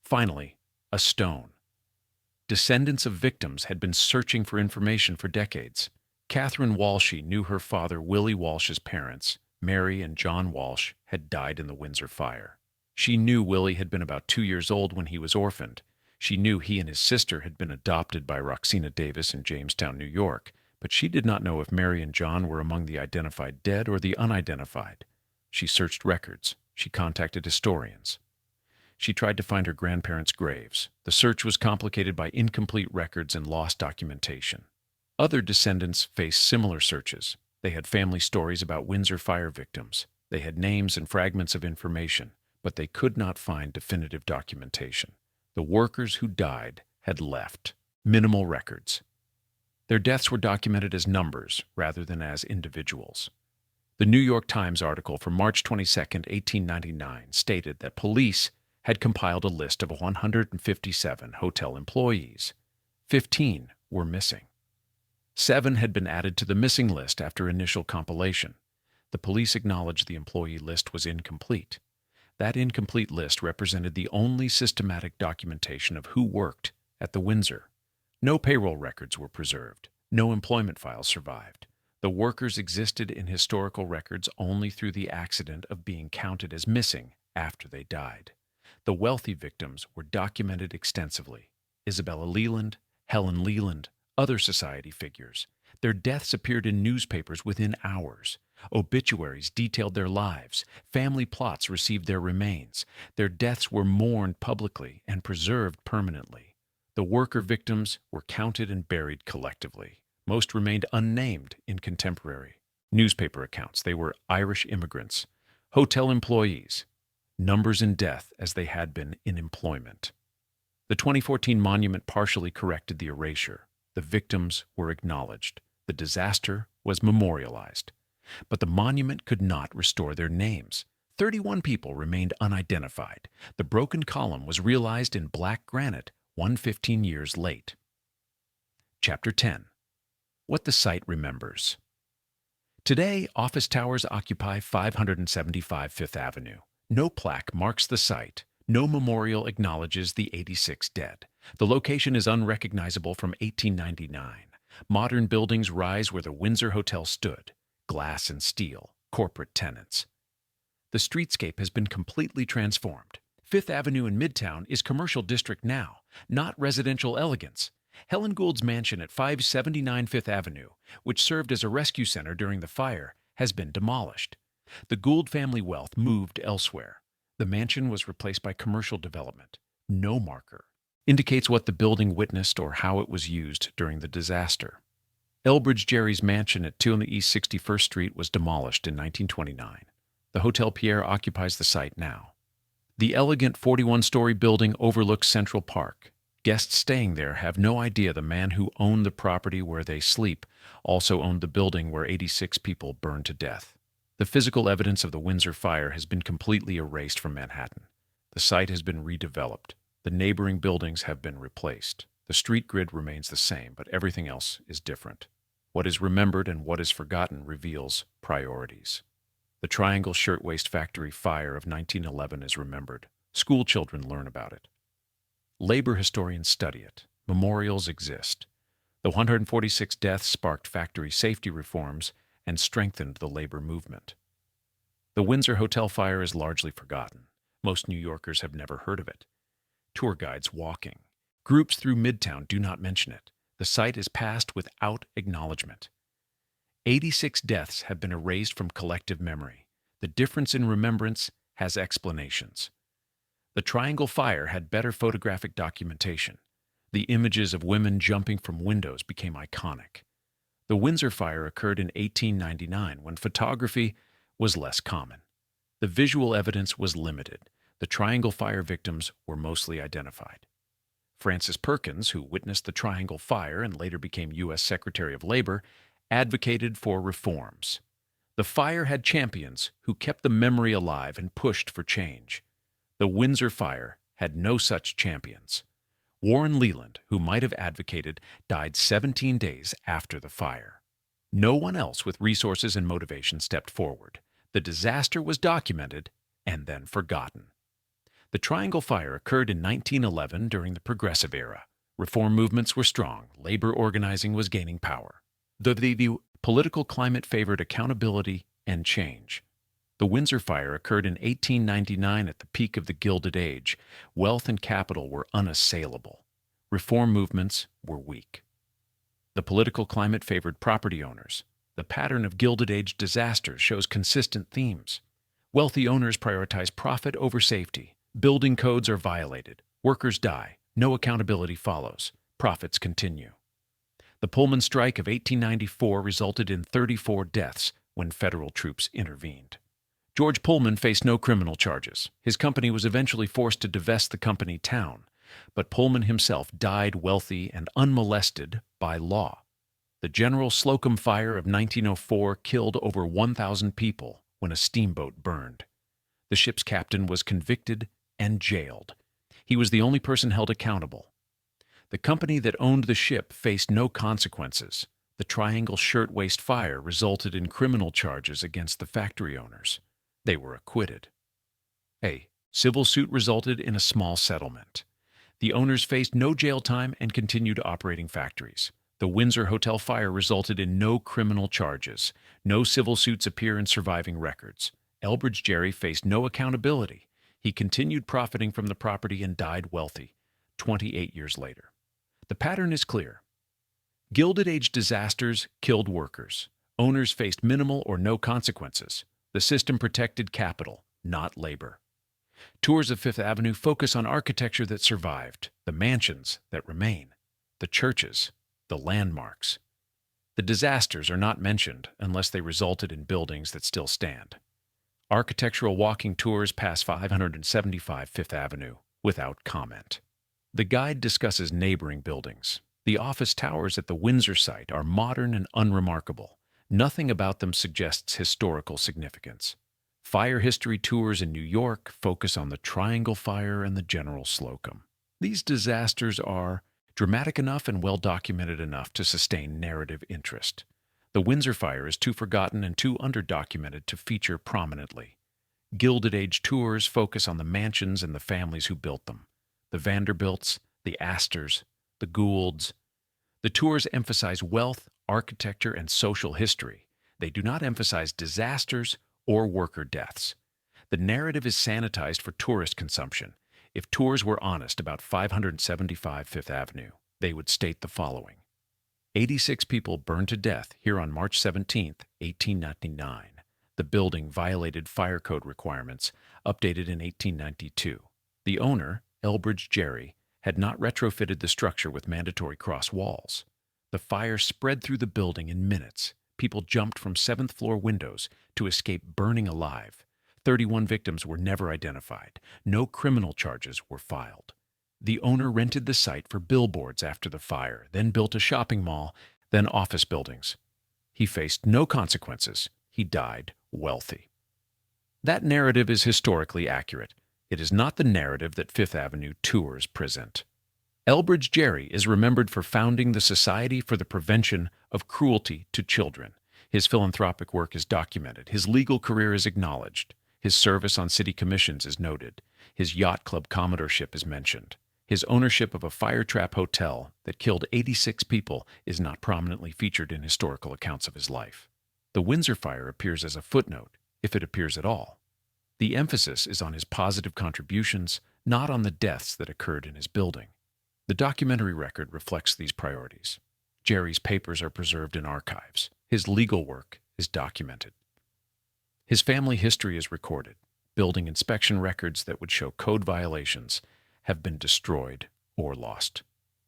Speaker 1: Finally, a stone. Descendants of victims had been searching for information for decades. Catherine Walshy knew her father Willie Walsh's parents, Mary and John Walsh, had died in the Windsor fire. She knew Willie had been about 2 years old when he was orphaned. She knew he and his sister had been adopted by Roxina Davis in Jamestown, New York, but she did not know if Mary and John were among the identified dead or the unidentified. She searched records. She contacted historians. She tried to find her grandparents' graves. The search was complicated by incomplete records and lost documentation. Other descendants faced similar searches. They had family stories about Windsor fire victims. They had names and fragments of information, but they could not find definitive documentation. The workers who died had left minimal records. Their deaths were documented as numbers rather than as individuals. The New York Times article from March 22, 1899 stated that police had compiled a list of 157 hotel employees. 15 were missing. 7 had been added to the missing list after initial compilation. The police acknowledged the employee list was incomplete. That incomplete list represented the only systematic documentation of who worked at the Windsor. No payroll records were preserved. No employment files survived. The workers existed in historical records only through the accident of being counted as missing after they died. The wealthy victims were documented extensively. Isabella Leland, Helen Leland, other society figures. Their deaths appeared in newspapers within hours. Obituaries detailed their lives. Family plots received their remains. Their deaths were mourned publicly and preserved permanently. The worker victims were counted and buried collectively. Most remained unnamed in contemporary newspaper accounts. They were Irish immigrants, hotel employees, numbers in death as they had been in employment. The 2014 monument partially corrected the erasure. The victims were acknowledged. The disaster was memorialized. But the monument could not restore their names. 31 people remained unidentified. The broken column was realized in black granite 115 years late. Chapter 10. What the Site Remembers. Today, office towers occupy 575 Fifth Avenue. No plaque marks the site. No memorial acknowledges the 86 dead. The location is unrecognizable from 1899. Modern buildings rise where the Windsor Hotel stood. Glass and steel, corporate tenants. The streetscape has been completely transformed. Fifth Avenue in Midtown is commercial district now, not residential elegance. Helen Gould's mansion at 579 Fifth Avenue, which served as a rescue center during the fire, has been demolished. The Gould family wealth moved elsewhere. The mansion was replaced by commercial development. No marker indicates what the building witnessed or how it was used during the disaster. Elbridge Gerry's mansion at 2 East 61st Street was demolished in 1929. The Hotel Pierre occupies the site now. The elegant 41-story building overlooks Central Park. Guests staying there have no idea the man who owned the property where they sleep also owned the building where 86 people burned to death. The physical evidence of the Windsor fire has been completely erased from Manhattan. The site has been redeveloped. The neighboring buildings have been replaced. The street grid remains the same, but everything else is different. What is remembered and what is forgotten reveals priorities. The Triangle Shirtwaist Factory fire of 1911 is remembered. School children learn about it. Labor historians study it. Memorials exist. The 146 deaths sparked factory safety reforms and strengthened the labor movement. The Windsor Hotel fire is largely forgotten. Most New Yorkers have never heard of it. Tour guides walking. Groups through Midtown do not mention it. The site is passed without acknowledgement. 86 deaths have been erased from collective memory. The difference in remembrance has explanations. The Triangle Fire had better photographic documentation. The images of women jumping from windows became iconic. The Windsor Fire occurred in 1899 when photography was less common. The visual evidence was limited. The Triangle Fire victims were mostly identified. Francis Perkins, who witnessed the Triangle Fire and later became U.S. Secretary of Labor, advocated for reforms. The fire had champions who kept the memory alive and pushed for change. The Windsor Fire had no such champions. Warren Leland, who might have advocated, died 17 days after the fire. No one else with resources and motivation stepped forward. The disaster was documented and then forgotten. The Triangle Fire occurred in 1911 during the Progressive Era. Reform movements were strong. Labor organizing was gaining power. The political climate favored accountability and change. The Windsor Fire occurred in 1899 at the peak of the Gilded Age. Wealth and capital were unassailable. Reform movements were weak. The political climate favored property owners. The pattern of Gilded Age disasters shows consistent themes. Wealthy owners prioritize profit over safety. Building codes are violated. Workers die. No accountability follows. Profits continue. The Pullman strike of 1894 resulted in 34 deaths when federal troops intervened. George Pullman faced no criminal charges. His company was eventually forced to divest the company town, but Pullman himself died wealthy and unmolested by law. The General Slocum Fire of 1904 killed over 1,000 people when a steamboat burned. The ship's captain was convicted and jailed. He was the only person held accountable. The company that owned the ship faced no consequences. The Triangle Shirtwaist Fire resulted in criminal charges against the factory owners. They were acquitted. A civil suit resulted in a small settlement. The owners faced no jail time and continued operating factories. The Windsor Hotel fire resulted in no criminal charges. No civil suits appear in surviving records. Elbridge Gerry faced no accountability. He continued profiting from the property and died wealthy 28 years later. The pattern is clear. Gilded Age disasters killed workers. Owners faced minimal or no consequences. The system protected capital, not labor. Tours of Fifth Avenue focus on architecture that survived, the mansions that remain, the churches, the landmarks. The disasters are not mentioned unless they resulted in buildings that still stand. Architectural walking tours pass 575 Fifth Avenue without comment. The guide discusses neighboring buildings. The office towers at the Windsor site are modern and unremarkable. Nothing about them suggests historical significance. Fire history tours in New York focus on the Triangle Fire and the General Slocum. These disasters are dramatic enough and well documented enough to sustain narrative interest. The Windsor Fire is too forgotten and too underdocumented to feature prominently. Gilded Age tours focus on the mansions and the families who built them. The Vanderbilts, the Astors, the Goulds. The tours emphasize wealth, architecture, and social history. They do not emphasize disasters or worker deaths. The narrative is sanitized for tourist consumption. If tours were honest about 575 Fifth Avenue, they would state the following. 86 people burned to death here on March 17, 1899. The building violated fire code requirements, updated in 1892. The owner, Elbridge Gerry, had not retrofitted the structure with mandatory cross walls. The fire spread through the building in minutes. People jumped from seventh-floor windows to escape burning alive. 31 victims were never identified. No criminal charges were filed. The owner rented the site for billboards after the fire, then built a shopping mall, then office buildings. He faced no consequences. He died wealthy. That narrative is historically accurate. It is not the narrative that Fifth Avenue tours present. Elbridge Gerry is remembered for founding the Society for the Prevention of Cruelty to Children. His philanthropic work is documented. His legal career is acknowledged. His service on city commissions is noted. His yacht club commodoreship is mentioned. His ownership of a fire trap hotel that killed 86 people is not prominently featured in historical accounts of his life. The Windsor fire appears as a footnote, if it appears at all. The emphasis is on his positive contributions, not on the deaths that occurred in his building. The documentary record reflects these priorities. Gerry's papers are preserved in archives. His legal work is documented. His family history is recorded. Building inspection records that would show code violations have been destroyed or lost.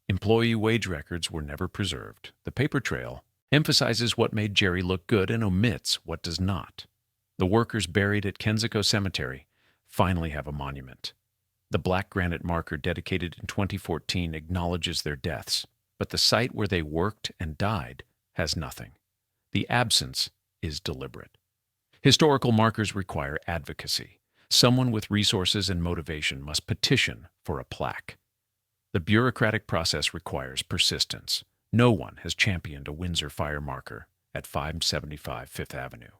Speaker 1: Employee wage records were never preserved. The paper trail emphasizes what made Gerry look good and omits what does not. The workers buried at Kensico Cemetery finally have a monument. The black granite marker dedicated in 2014 acknowledges their deaths, but the site where they worked and died has nothing. The absence is deliberate. Historical markers require advocacy. Someone with resources and motivation must petition for a plaque. The bureaucratic process requires persistence. No one has championed a Windsor fire marker at 575 Fifth Avenue.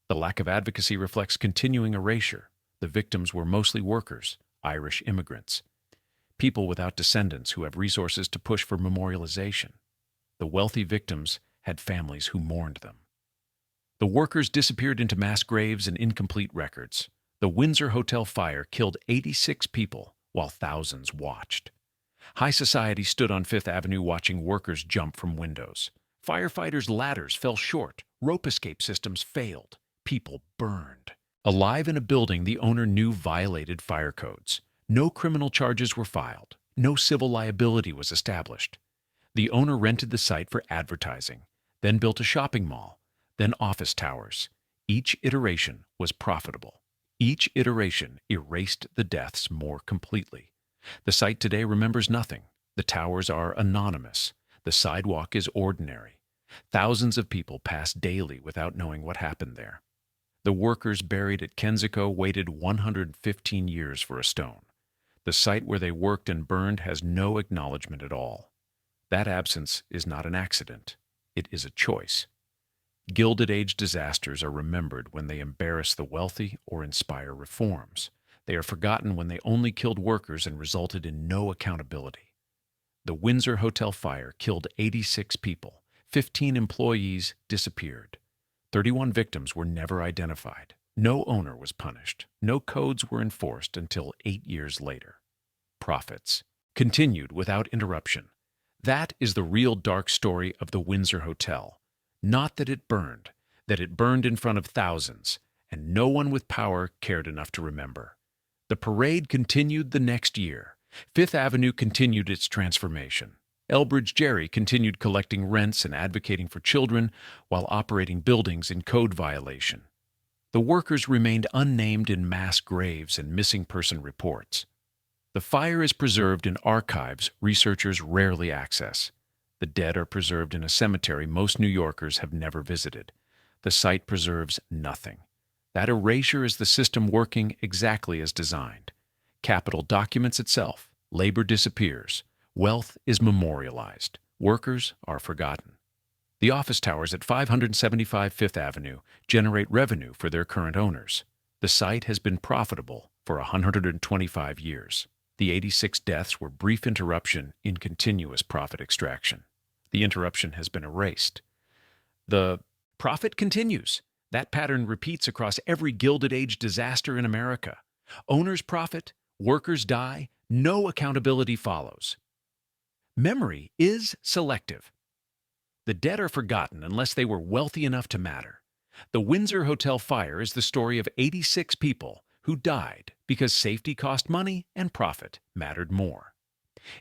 Speaker 1: The lack of advocacy reflects continuing erasure. The victims were mostly workers, Irish immigrants, people without descendants who have resources to push for memorialization. The wealthy victims had families who mourned them. The workers disappeared into mass graves and incomplete records. The Windsor Hotel fire killed 86 people while thousands watched. High society stood on Fifth Avenue watching workers jump from windows. Firefighters' ladders fell short. Rope escape systems failed. People burned. Alive in a building the owner knew violated fire codes. No criminal charges were filed. No civil liability was established. The owner rented the site for advertising, then built a shopping mall, then office towers. Each iteration was profitable. Each iteration erased the deaths more completely. The site today remembers nothing. The towers are anonymous. The sidewalk is ordinary. Thousands of people pass daily without knowing what happened there. The workers buried at Kensico waited 115 years for a stone. The site where they worked and burned has no acknowledgement at all. That absence is not an accident. It is a choice. Gilded Age disasters are remembered when they embarrass the wealthy or inspire reforms. They are forgotten when they only killed workers and resulted in no accountability. The Windsor Hotel fire killed 86 people. 15 employees disappeared. 31 victims were never identified. No owner was punished. No codes were enforced until 8 years later. Profits continued without interruption. That is the real dark story of the Windsor Hotel. Not that it burned in front of thousands, and no one with power cared enough to remember. The parade continued the next year. Fifth Avenue continued its transformation. Elbridge Gerry continued collecting rents and advocating for children while operating buildings in code violation. The workers remained unnamed in mass graves and missing person reports. The fire is preserved in archives researchers rarely access. The dead are preserved in a cemetery most New Yorkers have never visited. The site preserves nothing. That erasure is the system working exactly as designed. Capital documents itself. Labor disappears. Wealth is memorialized. Workers are forgotten. The office towers at 575 Fifth Avenue generate revenue for their current owners. The site has been profitable for 125 years. The 86 deaths were brief interruption in continuous profit extraction. The interruption has been erased. The profit continues. That pattern repeats across every Gilded Age disaster in America. Owners profit, workers die, no accountability follows. Memory is selective. The dead are forgotten unless they were wealthy enough to matter. The Windsor Hotel fire is the story of 86 people who died because safety cost money and profit mattered more.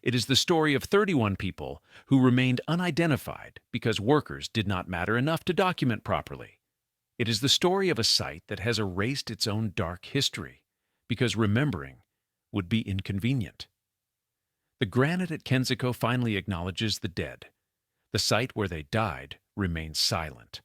Speaker 1: It is the story of 31 people who remained unidentified because workers did not matter enough to document properly. It is the story of a site that has erased its own dark history because remembering would be inconvenient. The granite at Kensico finally acknowledges the dead. The site where they died remains silent.